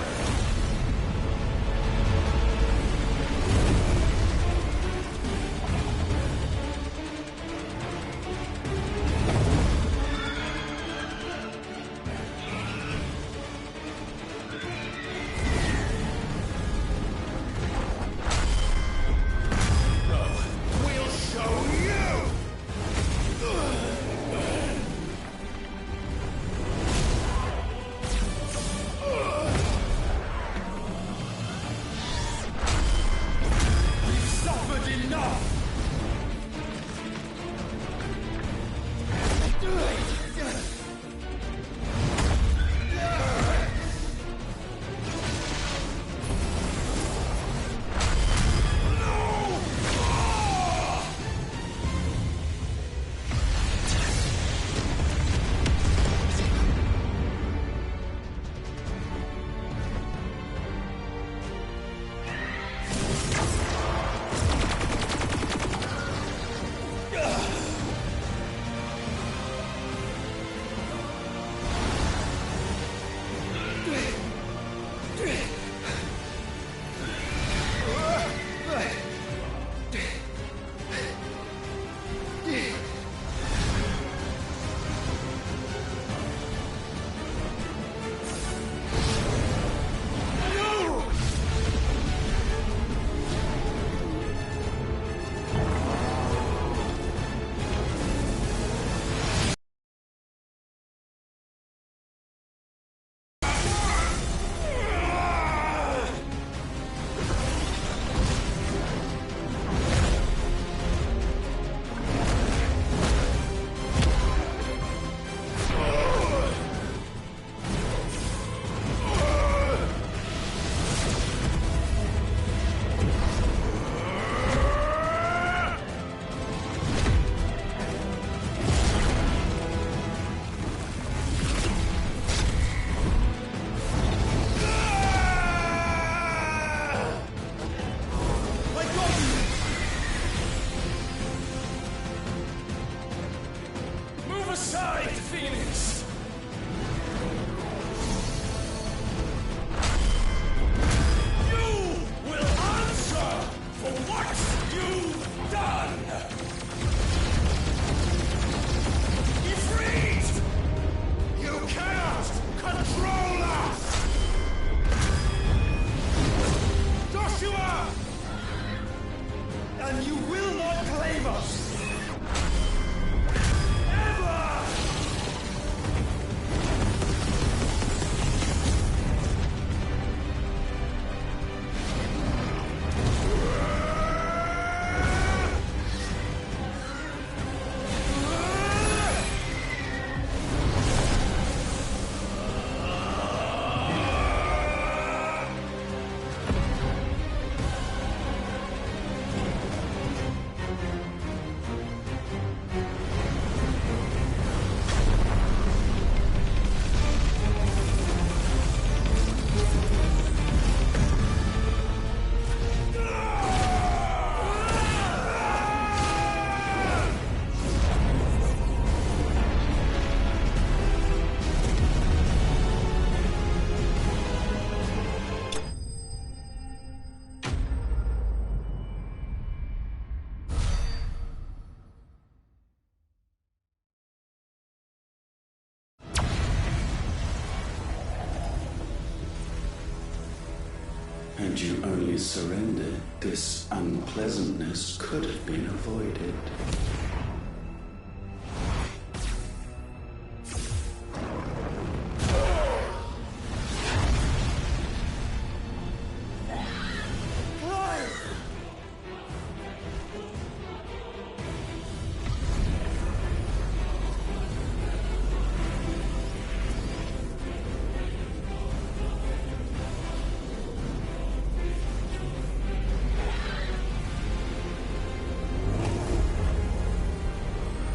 Had you only surrendered, this unpleasantness could have been avoided.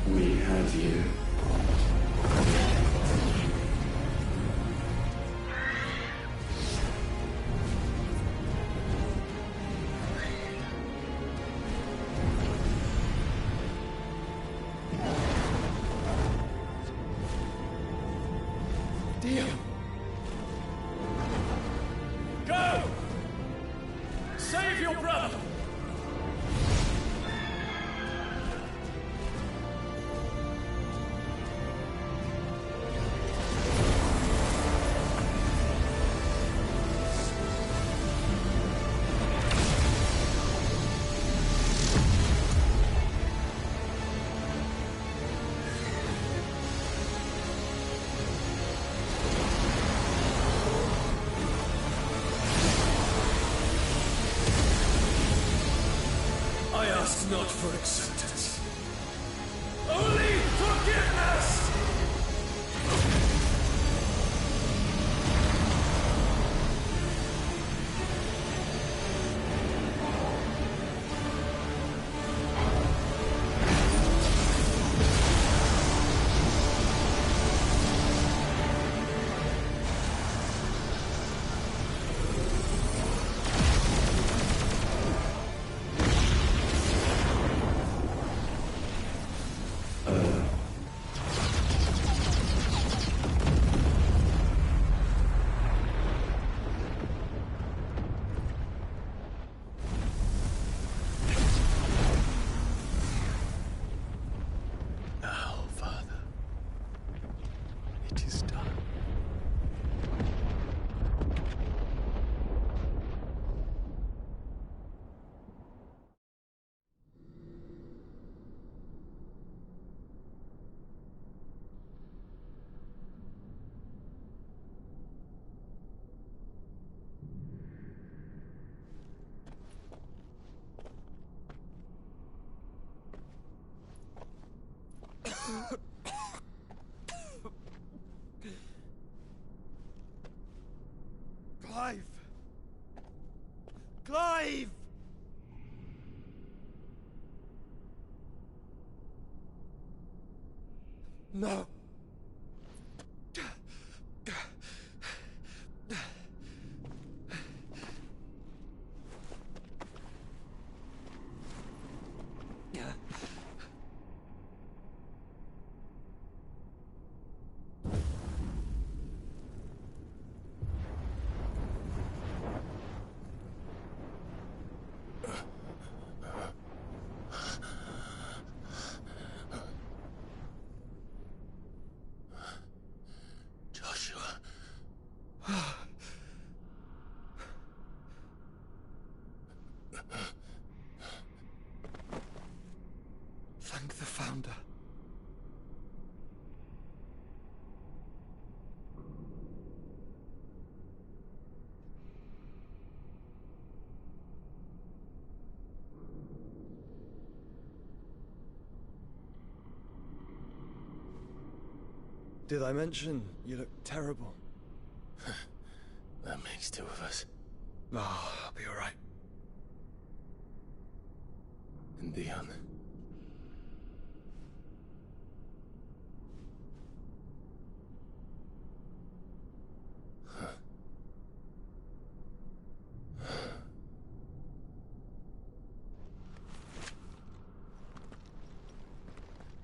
We have you. Deal. Go! Save your brother! I ask not for acceptance, only forgiveness! Now, Father, it is done. Clive! Clive! No. Joshua. Thank the Founder. Did I mention you look terrible? That makes two of us. Oh, I'll be alright. And Dion.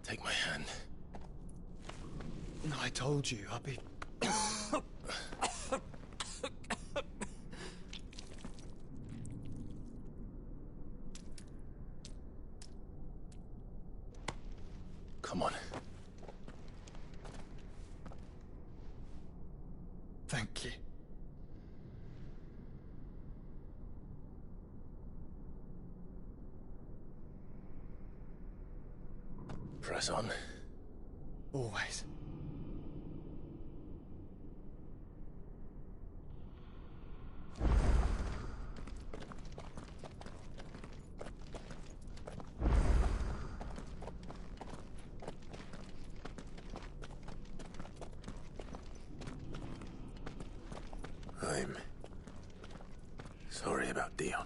Take my hand. No, I told you, I'll be... Come on. Thank you. Press on. Always. I'm sorry about Dion.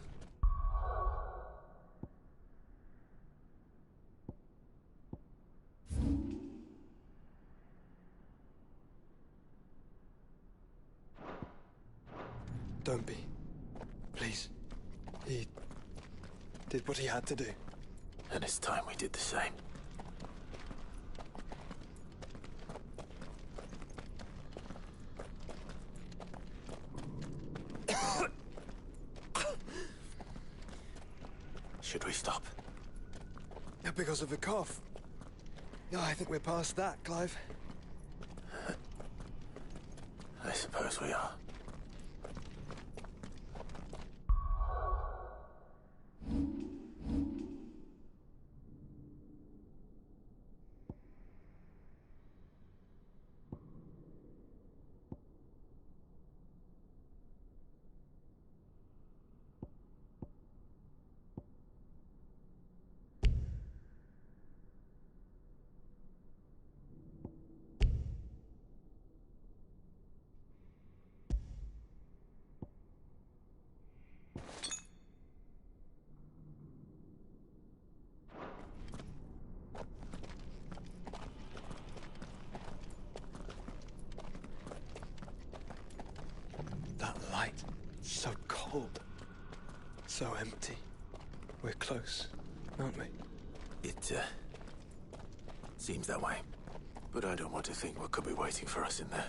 Don't be. Please. He did what he had to do. And it's time we did the same. Should we stop? Yeah, because of the cough. No, I think we're past that, Clive. I suppose we are. That light, so cold. So empty. We're close, aren't we? It seems that way. But I don't want to think what could be waiting for us in there.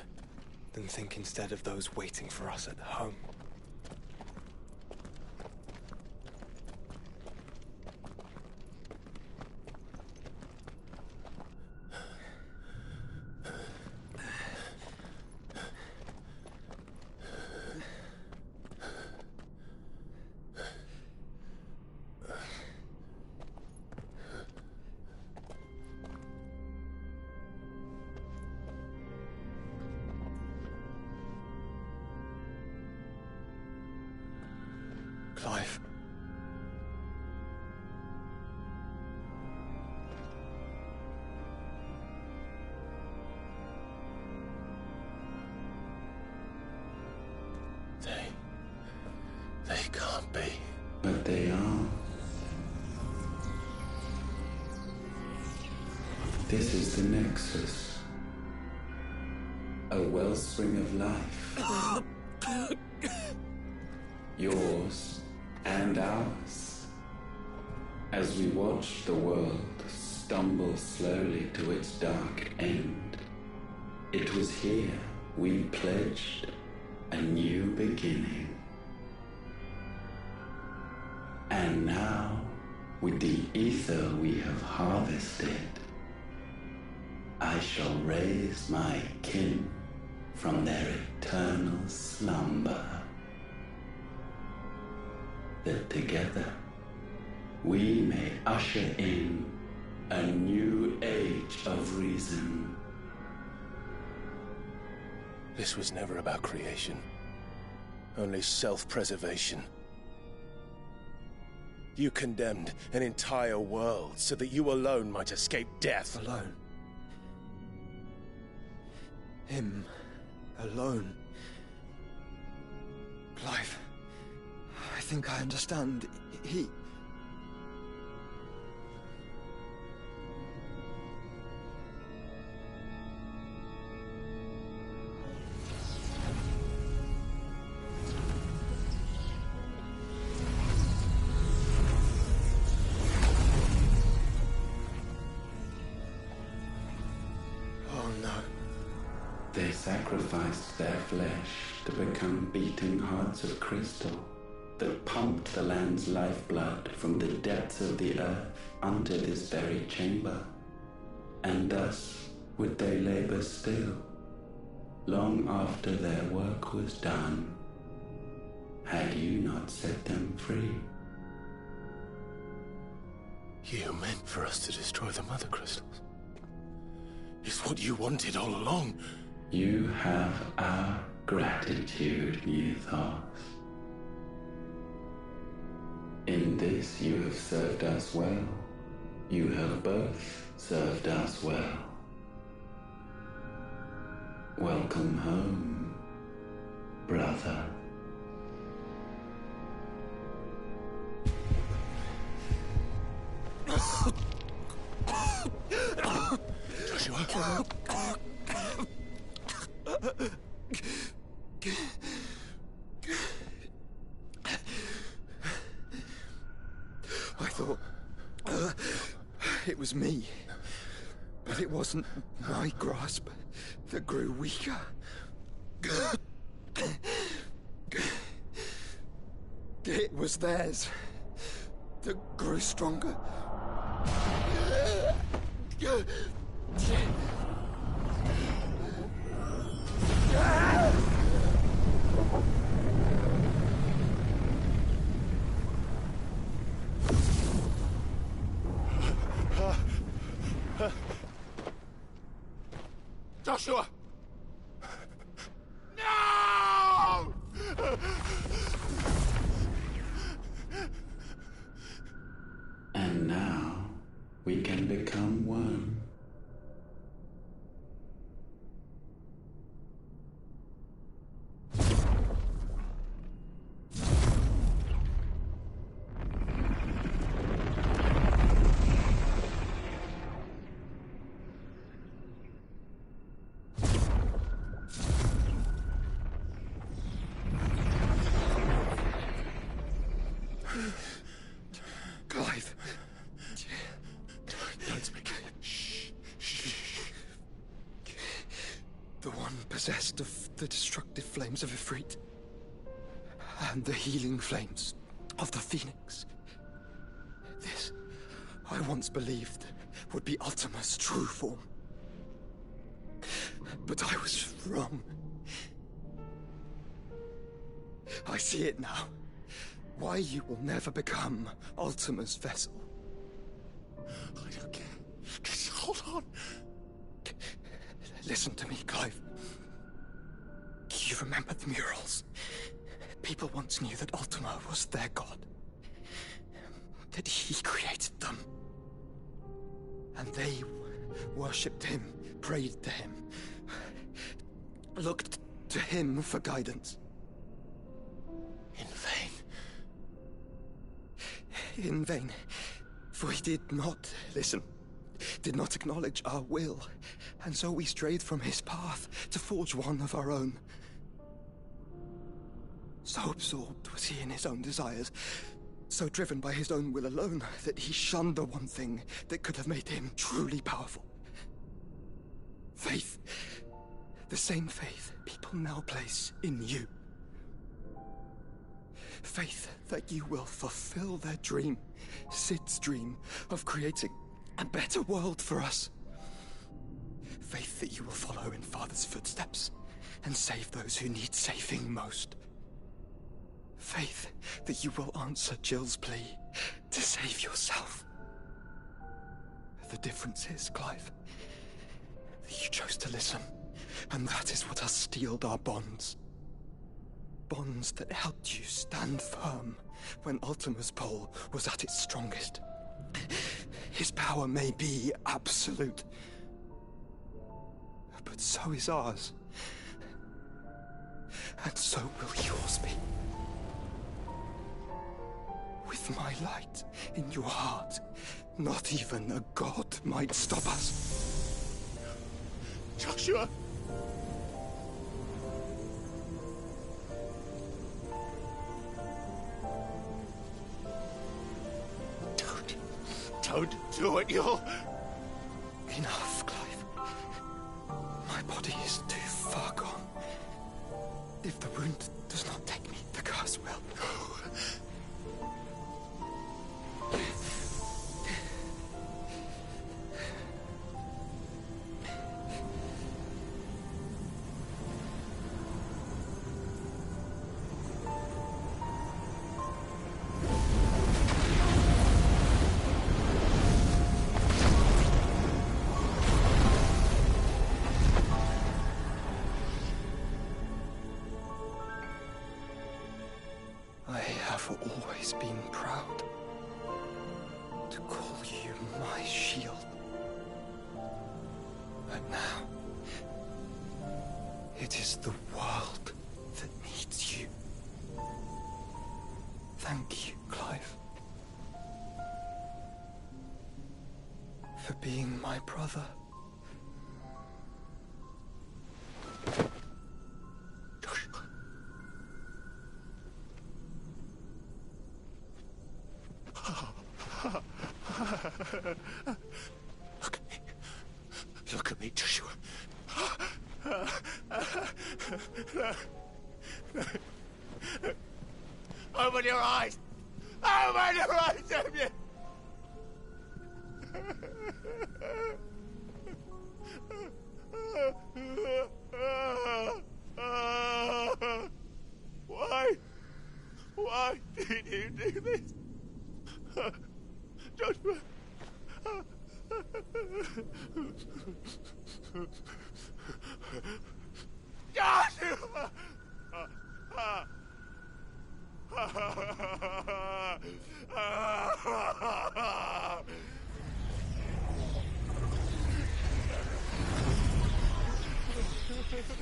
Then think instead of those waiting for us at home. Clive. They can't be. But they are. This is the Nexus. A wellspring of life. Yours and ours. As we watch the world stumble slowly to its dark end, it was here we pledged a new beginning. And now, with the ether we have harvested, I shall raise my kin from their eternal slumber. That together we may usher in a new age of reason. This was never about creation. Only self-preservation. You condemned an entire world so that you alone might escape death. Alone. Him. Alone. Clive. I think I understand. He... They sacrificed their flesh to become beating hearts of crystal that pumped the land's lifeblood from the depths of the earth unto this very chamber. And thus would they labor still, long after their work was done, had you not set them free. You meant for us to destroy the Mother Crystals. It's what you wanted all along. You have our gratitude, Mythos. In this you have served us well. You have both served us well. Welcome home, brother. Joshua? I thought it was me, but it wasn't my grasp that grew weaker. It was theirs that grew stronger. Joshua! No! And now we can become one. Clive. Don't speak. Shh. The one possessed of the destructive flames of Ifrit, and the healing flames of the Phoenix. This, I once believed, would be Ultima's true form. But I was wrong. I see it now. Why you will never become Ultima's vessel. I don't care. Just hold on. Listen to me, Clive. You remember the murals? People once knew that Ultima was their god. That he created them. And they worshipped him, prayed to him, looked to him for guidance. In vain. In vain. For he did not listen, did not acknowledge our will, and so we strayed from his path to forge one of our own. So absorbed was he in his own desires, so driven by his own will alone, that he shunned the one thing that could have made him truly powerful. Faith. The same faith people now place in you. Faith that you will fulfill their dream, Sid's dream, of creating a better world for us. Faith that you will follow in Father's footsteps and save those who need saving most. Faith that you will answer Jill's plea to save yourself. The difference is, Clive, that you chose to listen, and that is what has steeled our bonds. Bonds that helped you stand firm when Ultima's pull was at its strongest. His power may be absolute, but so is ours. And so will yours be. With my light in your heart, not even a god might stop us. Joshua! Don't do it, you'll... Enough, Clive. My body is too far gone. If the wound does not take me, the curse will. I have always been proud to call you my shield. But now, it is the world that needs you. Thank you, Clive, for being my brother. Look at me. Look at me, Joshua. Open your eyes! Open your eyes, Damien! Why? Why did you do this? Joshua! Joshua!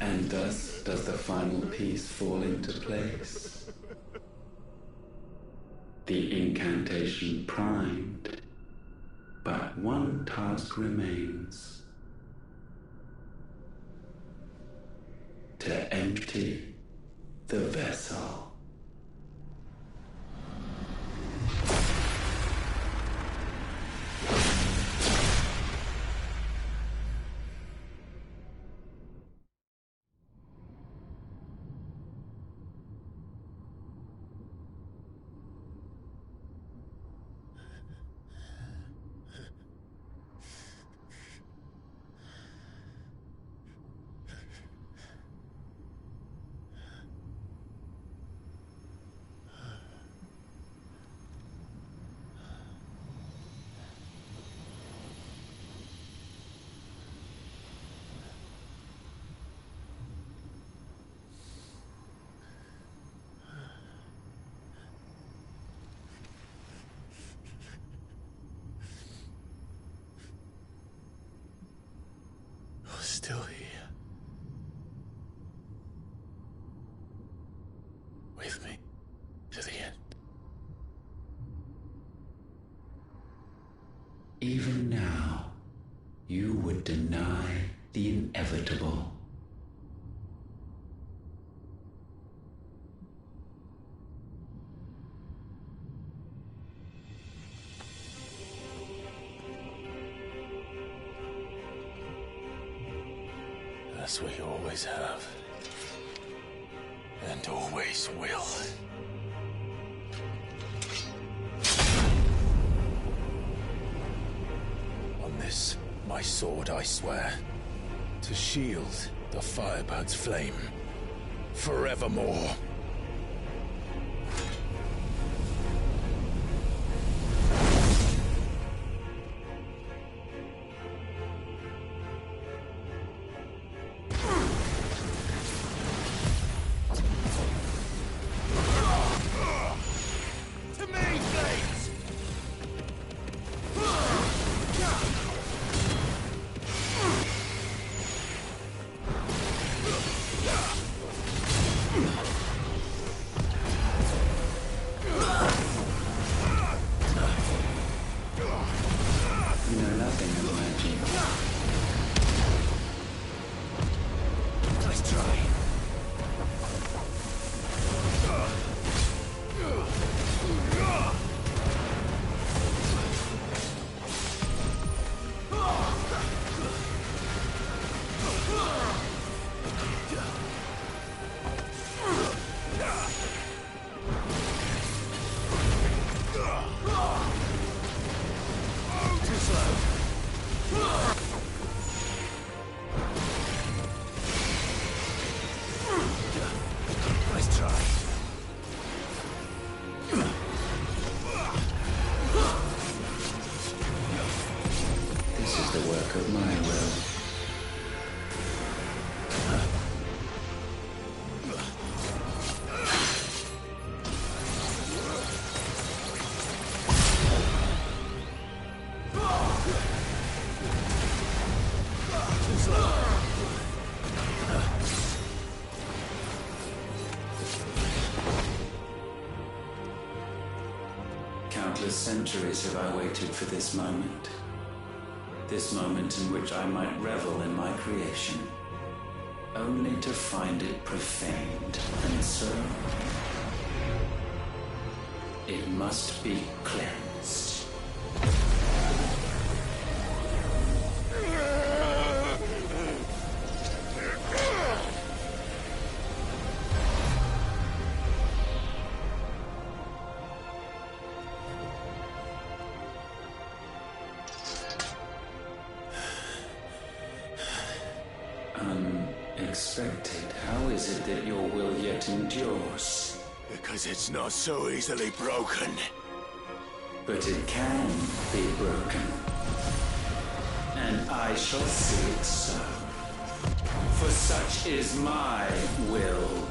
And thus does the final piece fall into place. The incantation primed, but one task remains. To empty the vessel. Still here. With me to the end. Even now, you would deny the inevitable. As we always have. And always will. On this, my sword, I swear, to shield the Firebird's flame forevermore. Countless centuries have I waited for this moment. This moment in which I might revel in my creation, only to find it profaned, and so it must be cleansed. Unexpected. How is it that your will yet endures? Because it's not so easily broken. But it can be broken. And I shall see it so. For such is my will.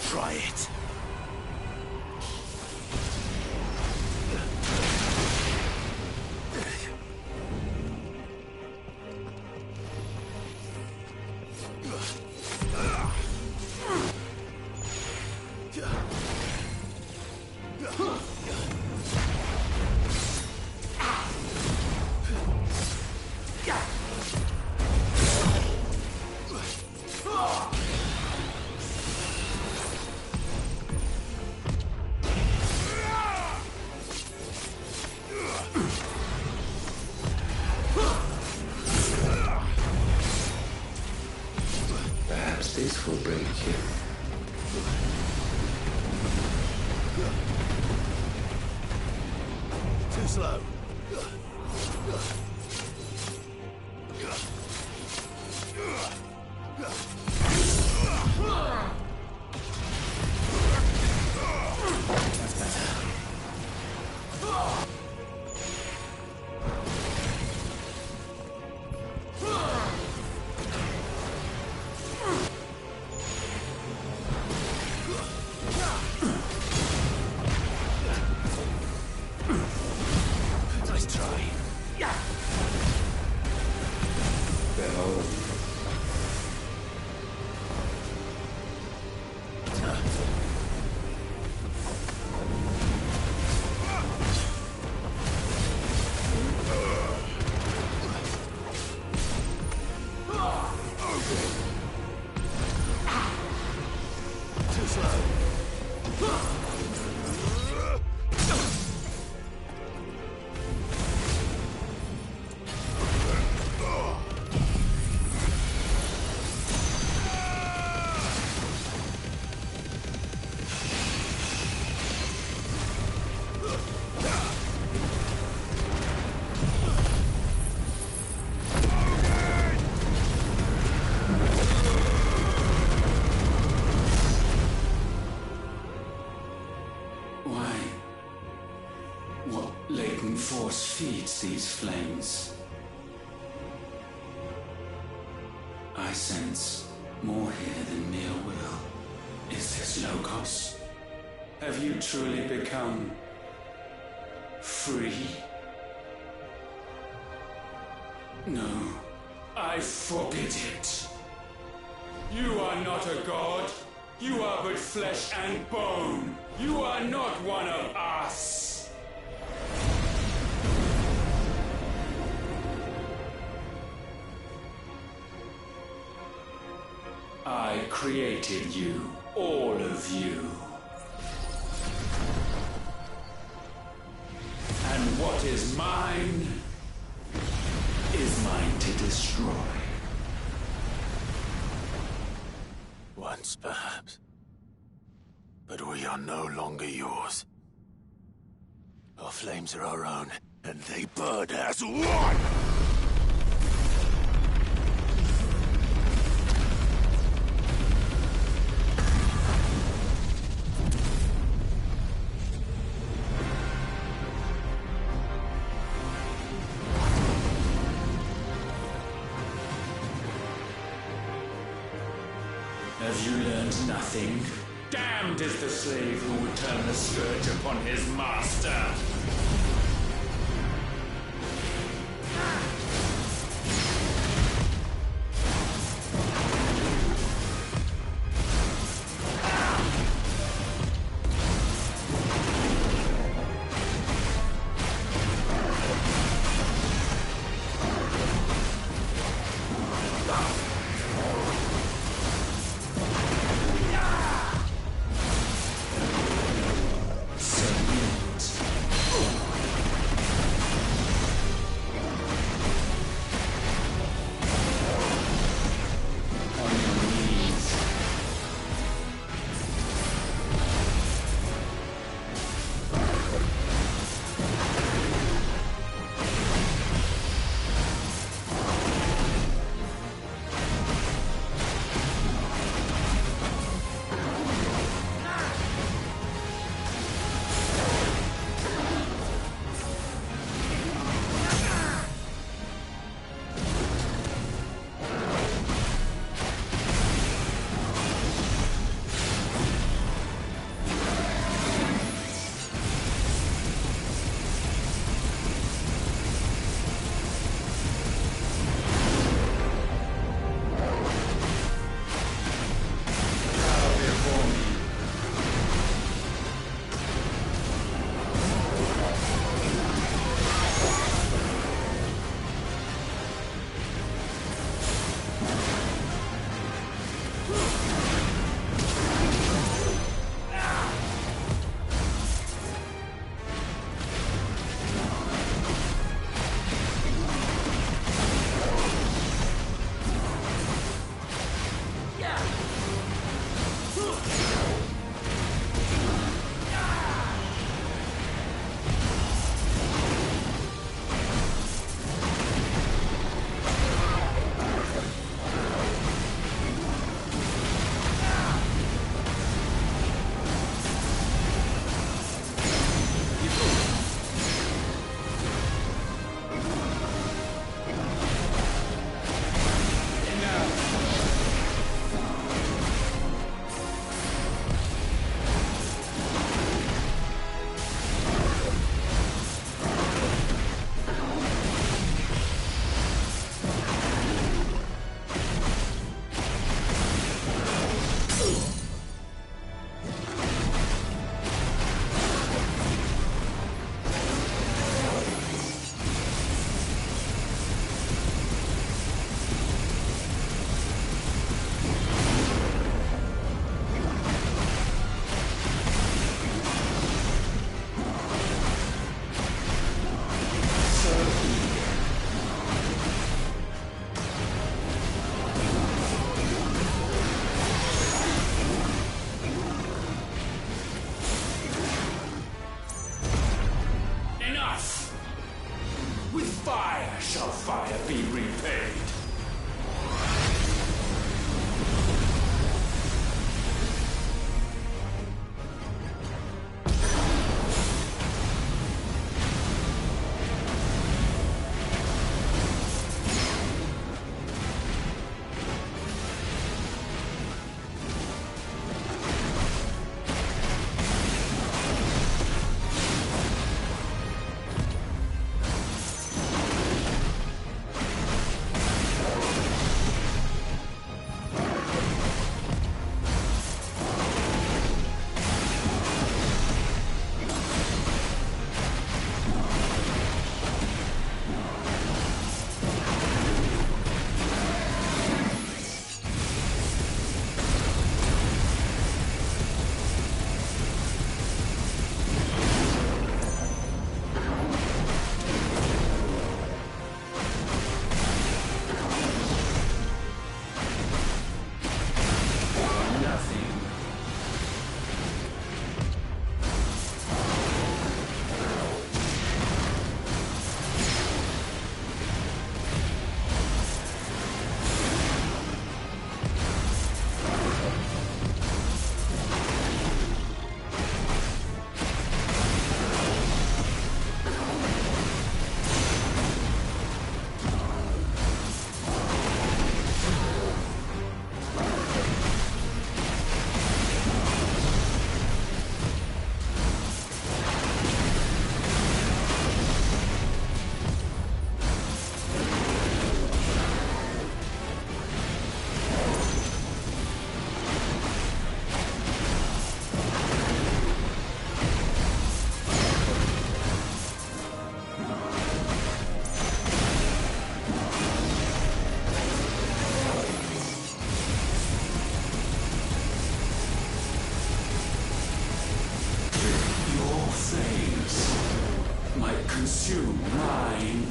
Try it. Perhaps this will break you. Too slow. That's better. Nice try. Behold. Too slow. Why? What latent force feeds these flames? I sense more here than mere will. Is this Logos? Have you truly become free? No, I forbid it. You are not a god. You are but flesh and bone. You are not one of us. I created you, all of you. And what is mine is mine to destroy. Once, perhaps. But we are no longer yours. Our flames are our own, and they burn as one! Have you learned nothing? Damned is the slave who would turn the scourge upon his master! fire be repaid. Consume mine.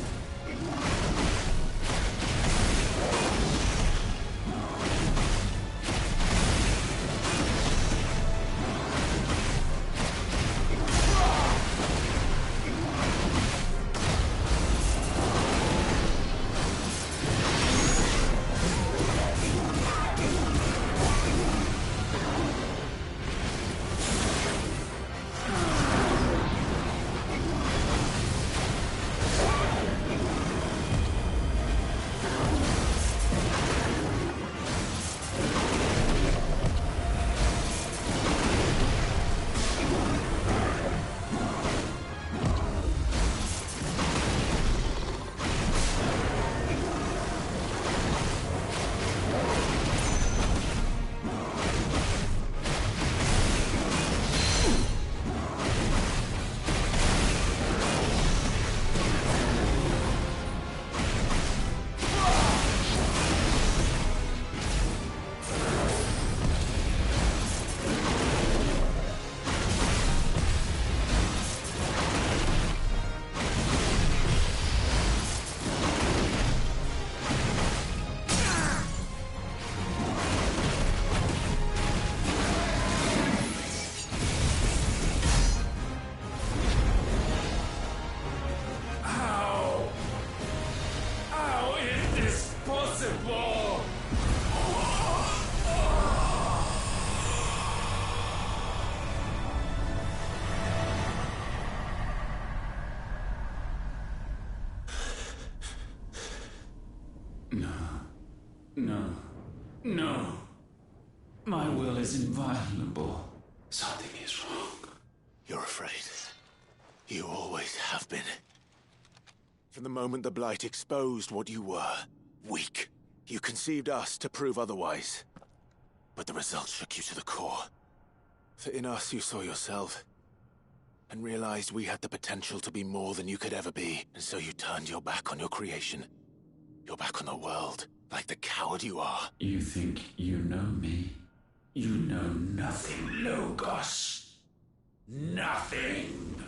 No. My will is inviolable. Something is wrong. You're afraid. You always have been. From the moment the Blight exposed what you were, weak, you conceived us to prove otherwise. But the results shook you to the core. For in us you saw yourself, and realized we had the potential to be more than you could ever be. And so you turned your back on your creation. Your back on the world, like the coward you are. You think you know me? You know nothing, Logos. Nothing!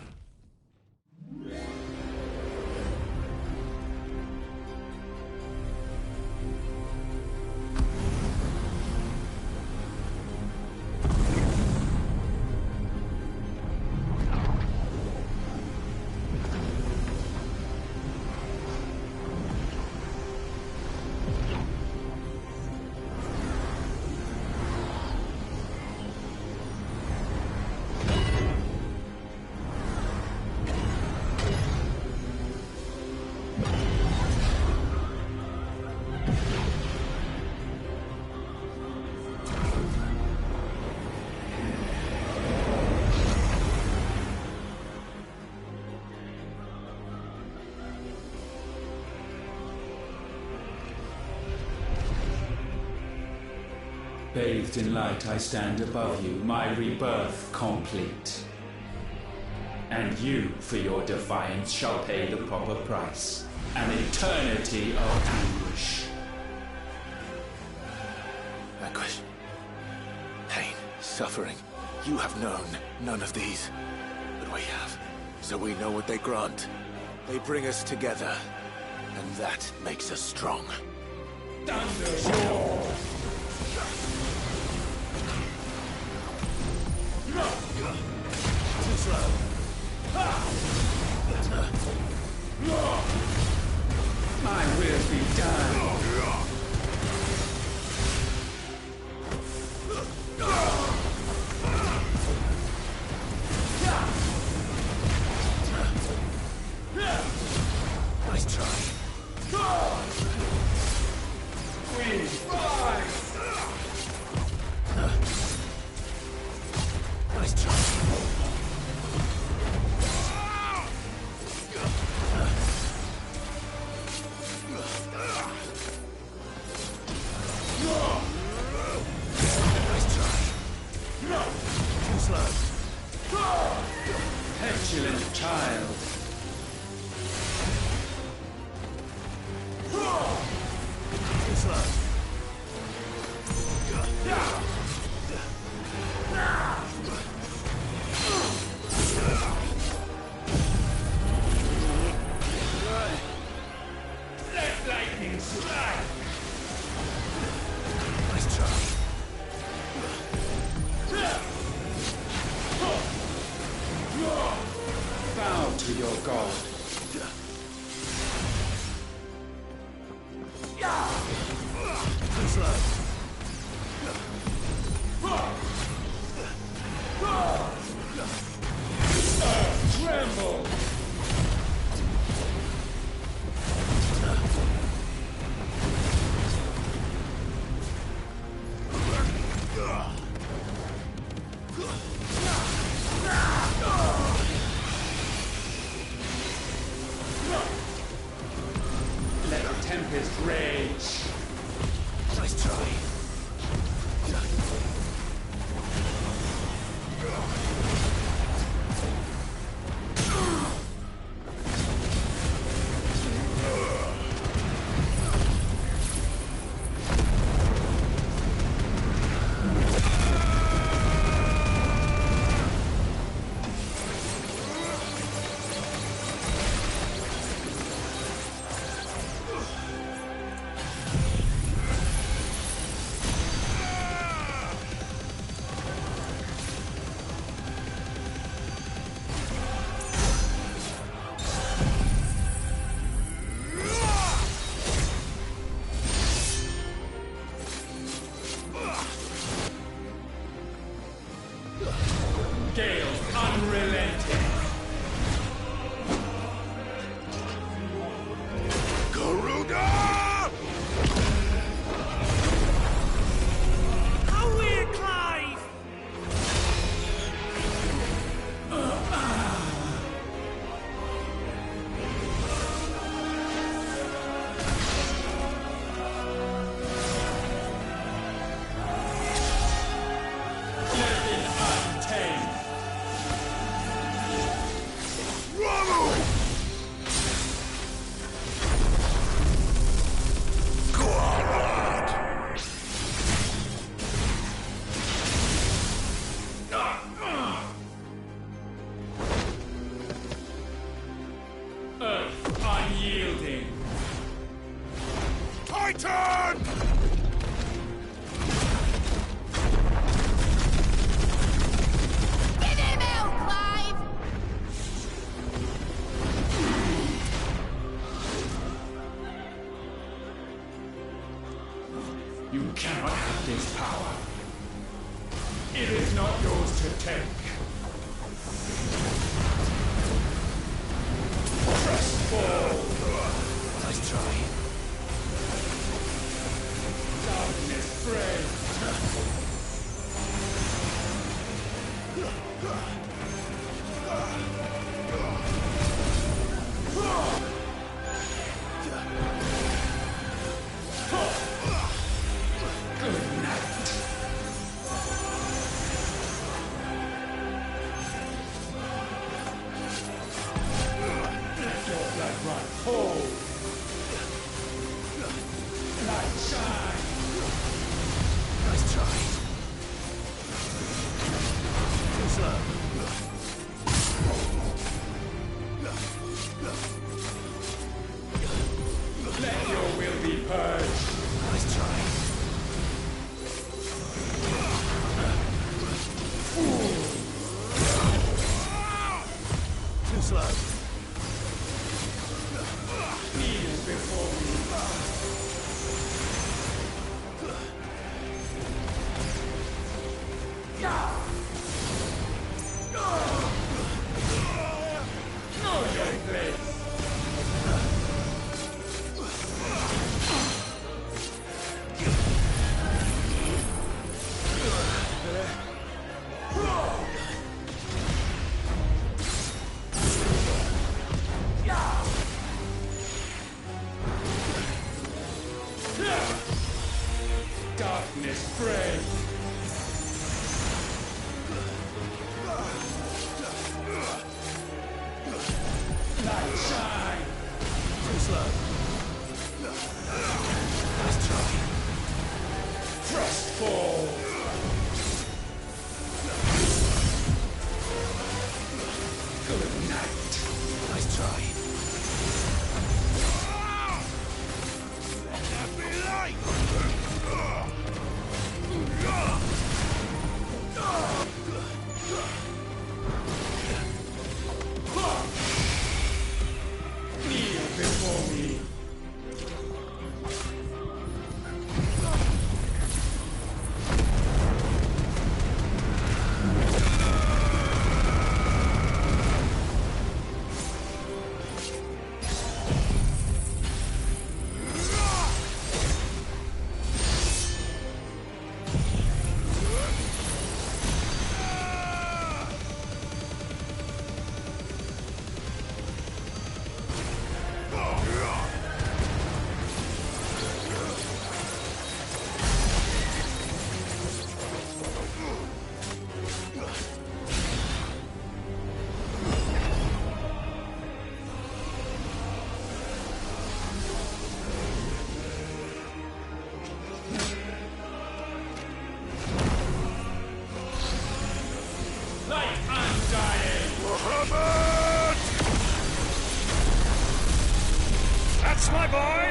Bathed in light, I stand above you, my rebirth complete. And you, for your defiance, shall pay the proper price. An eternity of anguish. Anguish. Pain. Suffering. You have known none of these. But we have. So we know what they grant. They bring us together. And that makes us strong. Thunder! Too slow. My will be done. Nice try. We rise! Nice try. Petulant child. Too slow. Let lightning strike. Nice try. Bow to your god. Too slow. Tremble. Let the tempest rage. Nice try. Gale unrelenting. Garuda! Away, Clive! Living untamed. Earth unyielding. Titan! Get him out, Clive! You cannot have this power. It is not yours to take. Press forward. Nice try. Darkness fray. Good night. Too slow. Kneel before me. Know your place. Darkness pray. Light shine. Too slow. Let's try. Thrust fall. Good night. Nice try. Let there be light! Kneel before me. Light undying. Muhammad! That's my boy!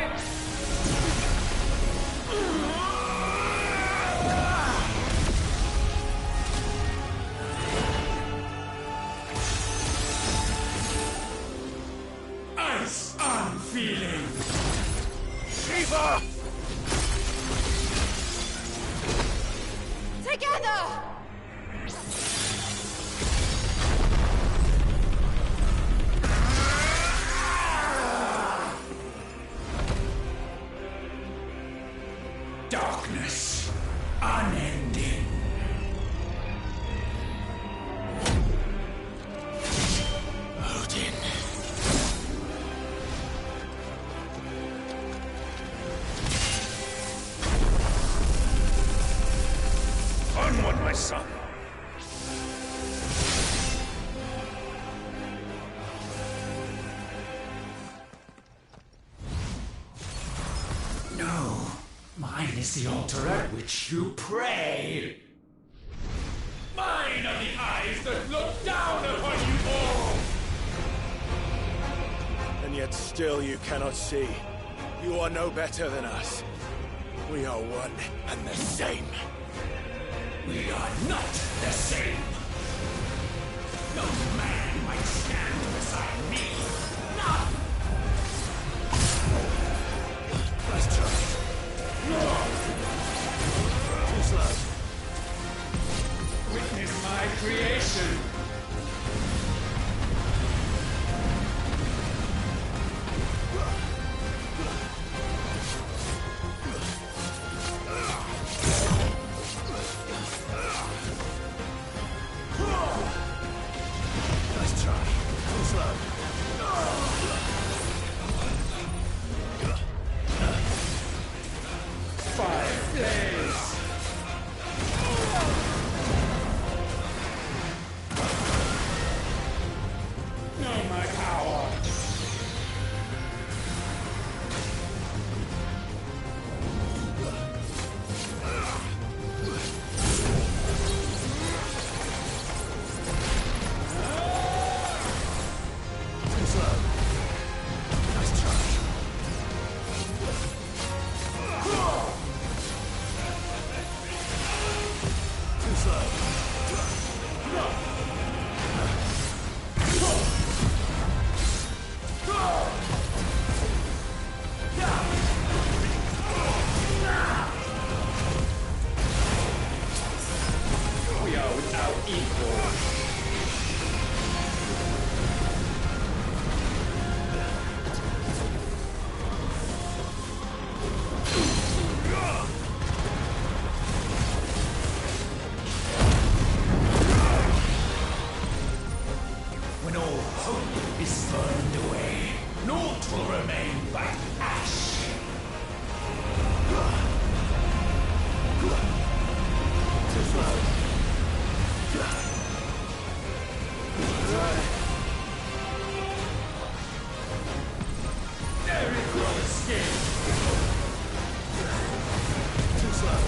Ice unfeeling. Shiva! Together! Darkness unending. Odin. Onward, my son! No, mine is the altar at which you pray. Mine are the eyes that look down upon you all. And yet still you cannot see. You are no better than us. We are one and the same. We are not the same. No man might stand beside me. Not. Let's try. Too slow. Witness my creation. Nice try. Too slow. when all hope is burned away, naught will remain but ash. Too slow. There is your escape. Too slow.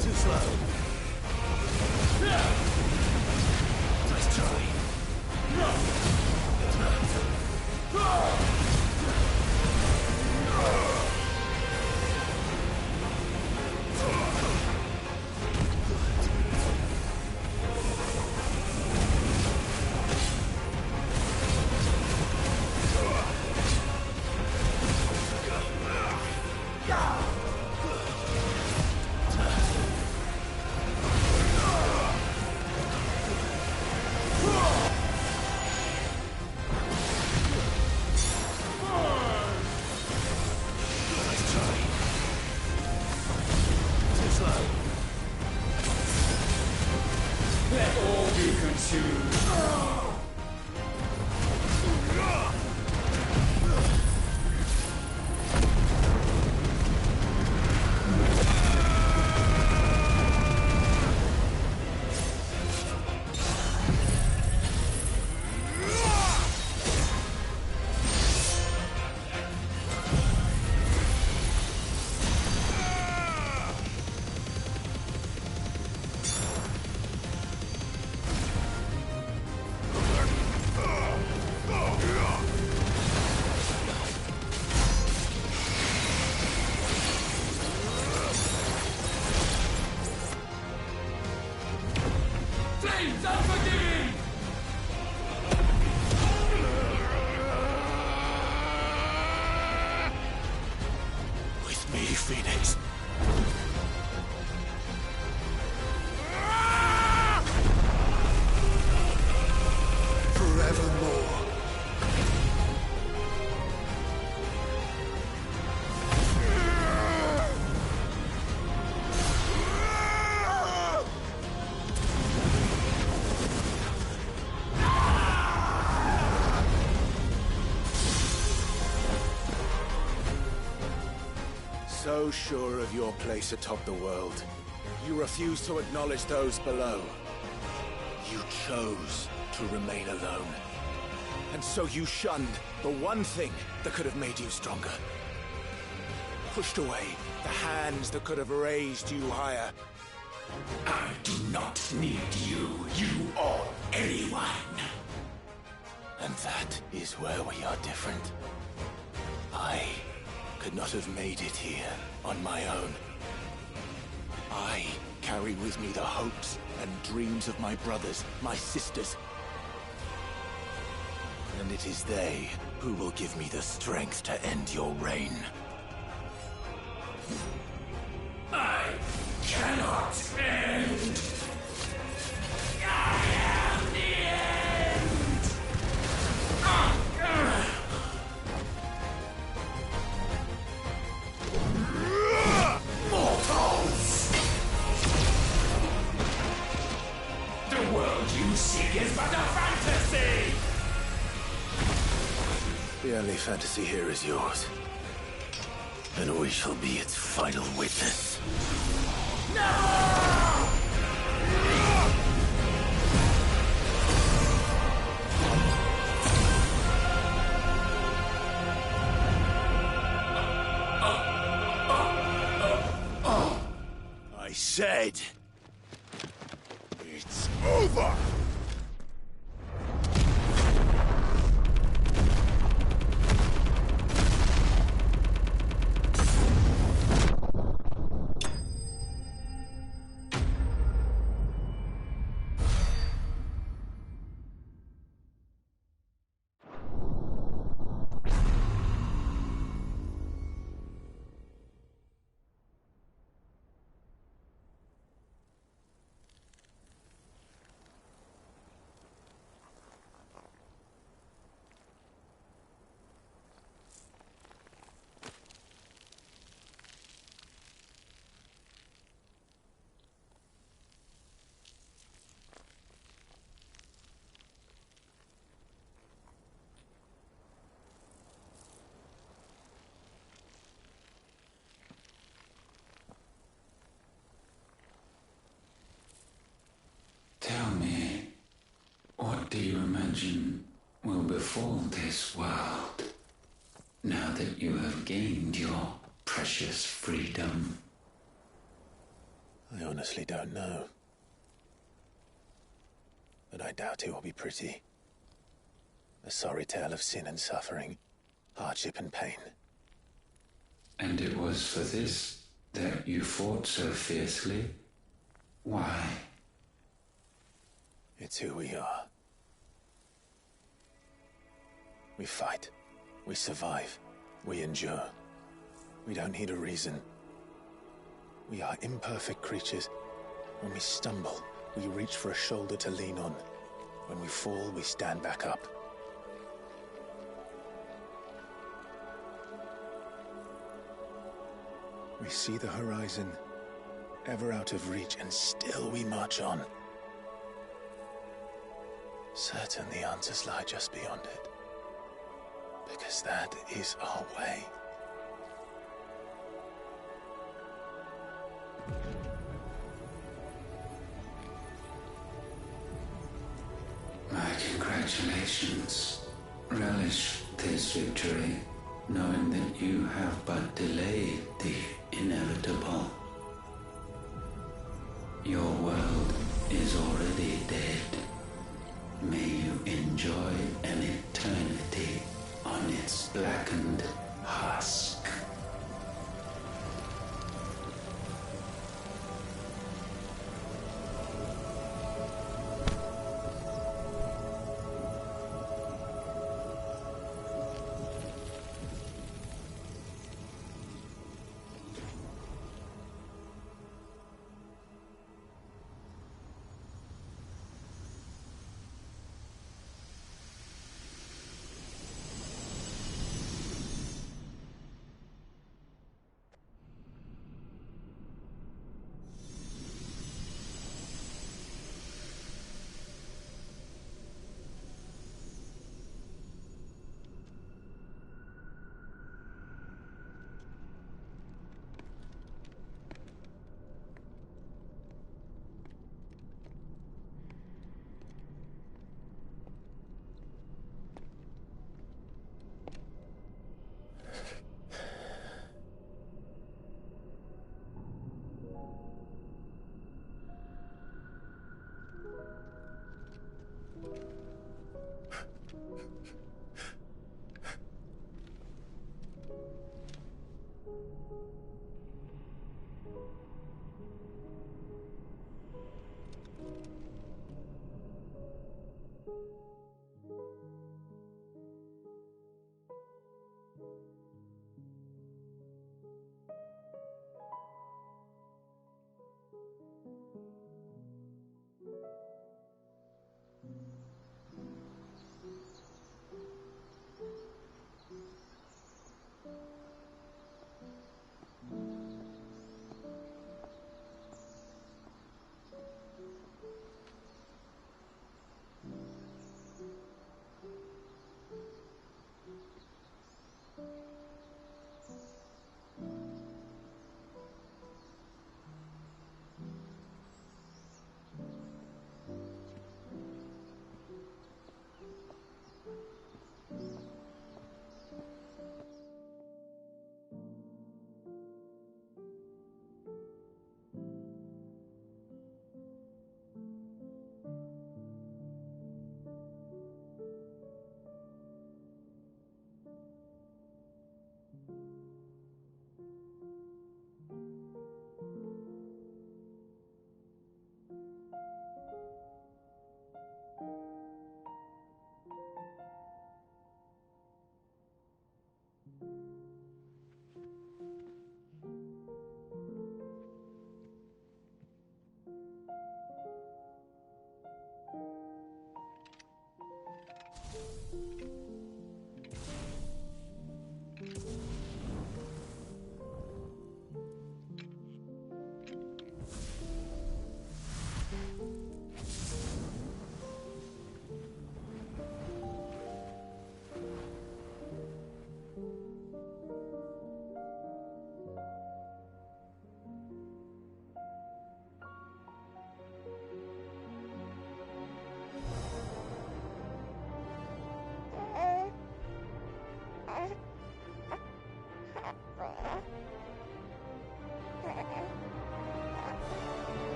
Too slow. Nice try. Let all be consumed. Flames unforgiving! With me, Phoenix. Forevermore. So sure of your place atop the world, you refuse to acknowledge those below. You chose to remain alone. And so you shunned the one thing that could have made you stronger. Pushed away the hands that could have raised you higher. I do not need you, or anyone. And that is where we are different. I could not have made it here on my own. I carry with me the hopes and dreams of my brothers, my sisters. And it is they who will give me the strength to end your reign. I cannot end. I am the end. Mortals! The world you seek is but a fantasy! The only fantasy here is yours. And we shall be its final witness. I said, it's over! do you imagine will befall this world now that you have gained your precious freedom? I honestly don't know. But I doubt it will be pretty. A sorry tale of sin and suffering, hardship and pain. And it was for this that you fought so fiercely? Why? It's who we are. We fight. We survive. We endure. We don't need a reason. We are imperfect creatures. When we stumble, we reach for a shoulder to lean on. When we fall, we stand back up. We see the horizon, ever out of reach, and still we march on. Certain the answers lie just beyond it. Because that is our way. My congratulations. Relish this victory, knowing that you have but delayed the inevitable. Your world is already dead. May you enjoy an eternity on its blackened husk.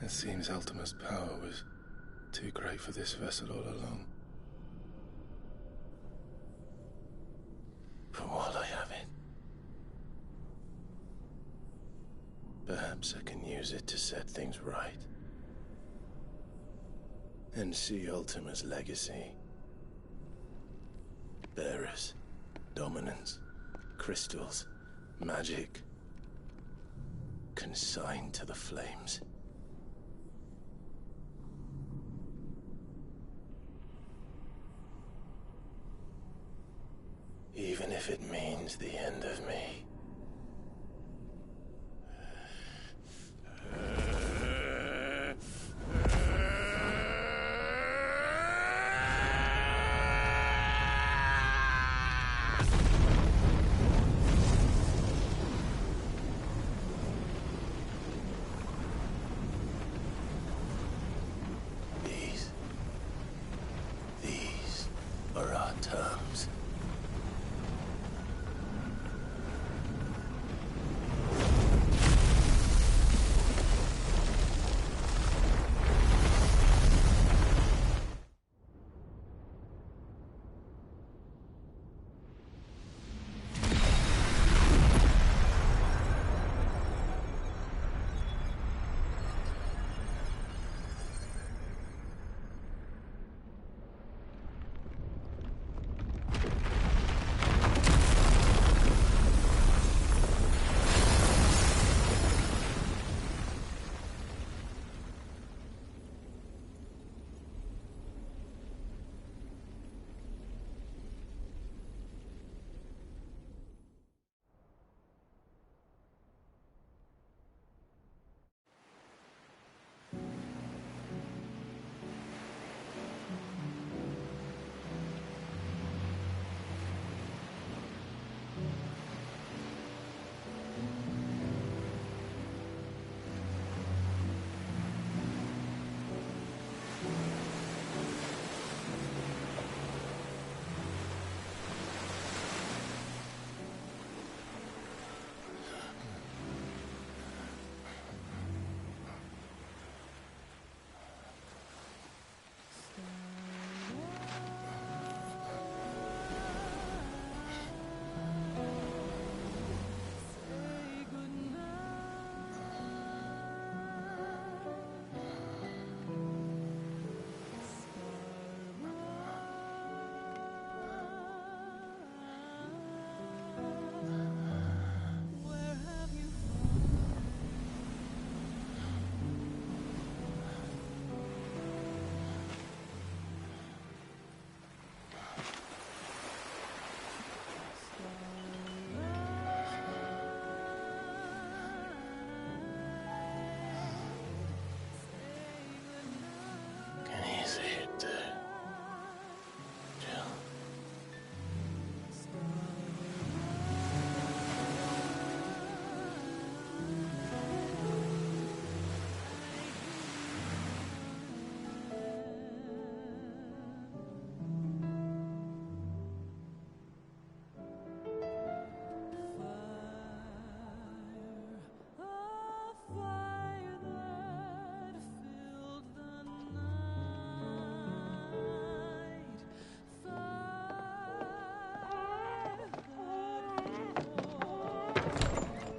It seems Ultima's power was too great for this vessel all along. But while I have it, perhaps I can use it to set things right. And see Ultima's legacy. Bearers, dominance, crystals, magic, consigned to the flames. Even if it means the end of me. These are our terms.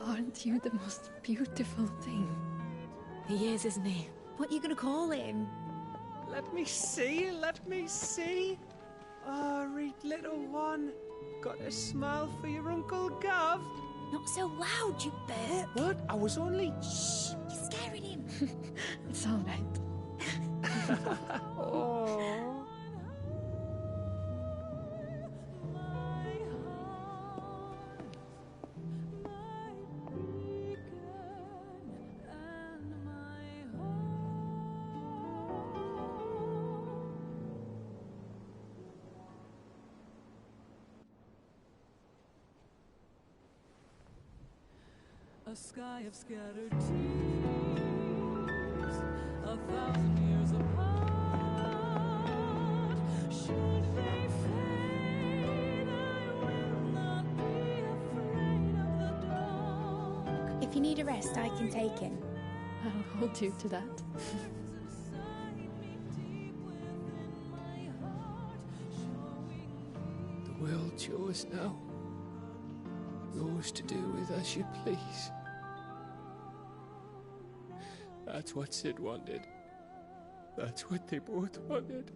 Aren't you the most beautiful thing? He is, isn't he? What are you gonna call him? Let me see, let me see. Oh, read little one. Got a smile for your Uncle Gav? Not so loud, you burp. What? I was only... Shh, you're scaring him. It's all right. Oh. A sky of scattered tears, 1,000 years apart. Should they fade, I will not be afraid of the dark. If you need a rest, I can take him. I'll hold you to that. The world's yours now. Yours to do with as you please. That's what Sid wanted. That's what they both wanted.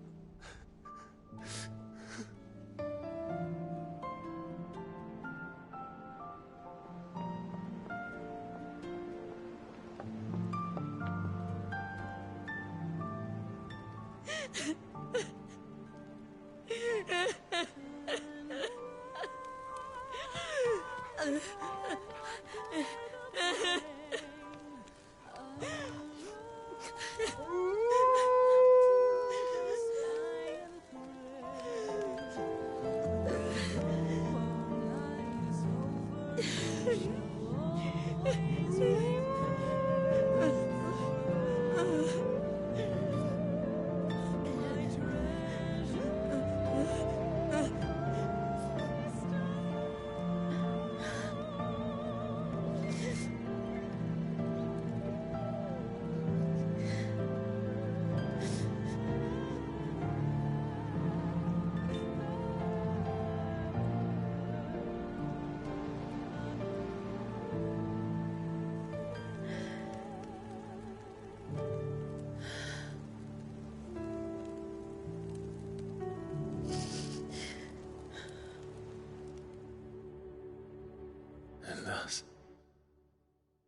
And thus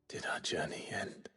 did our journey end.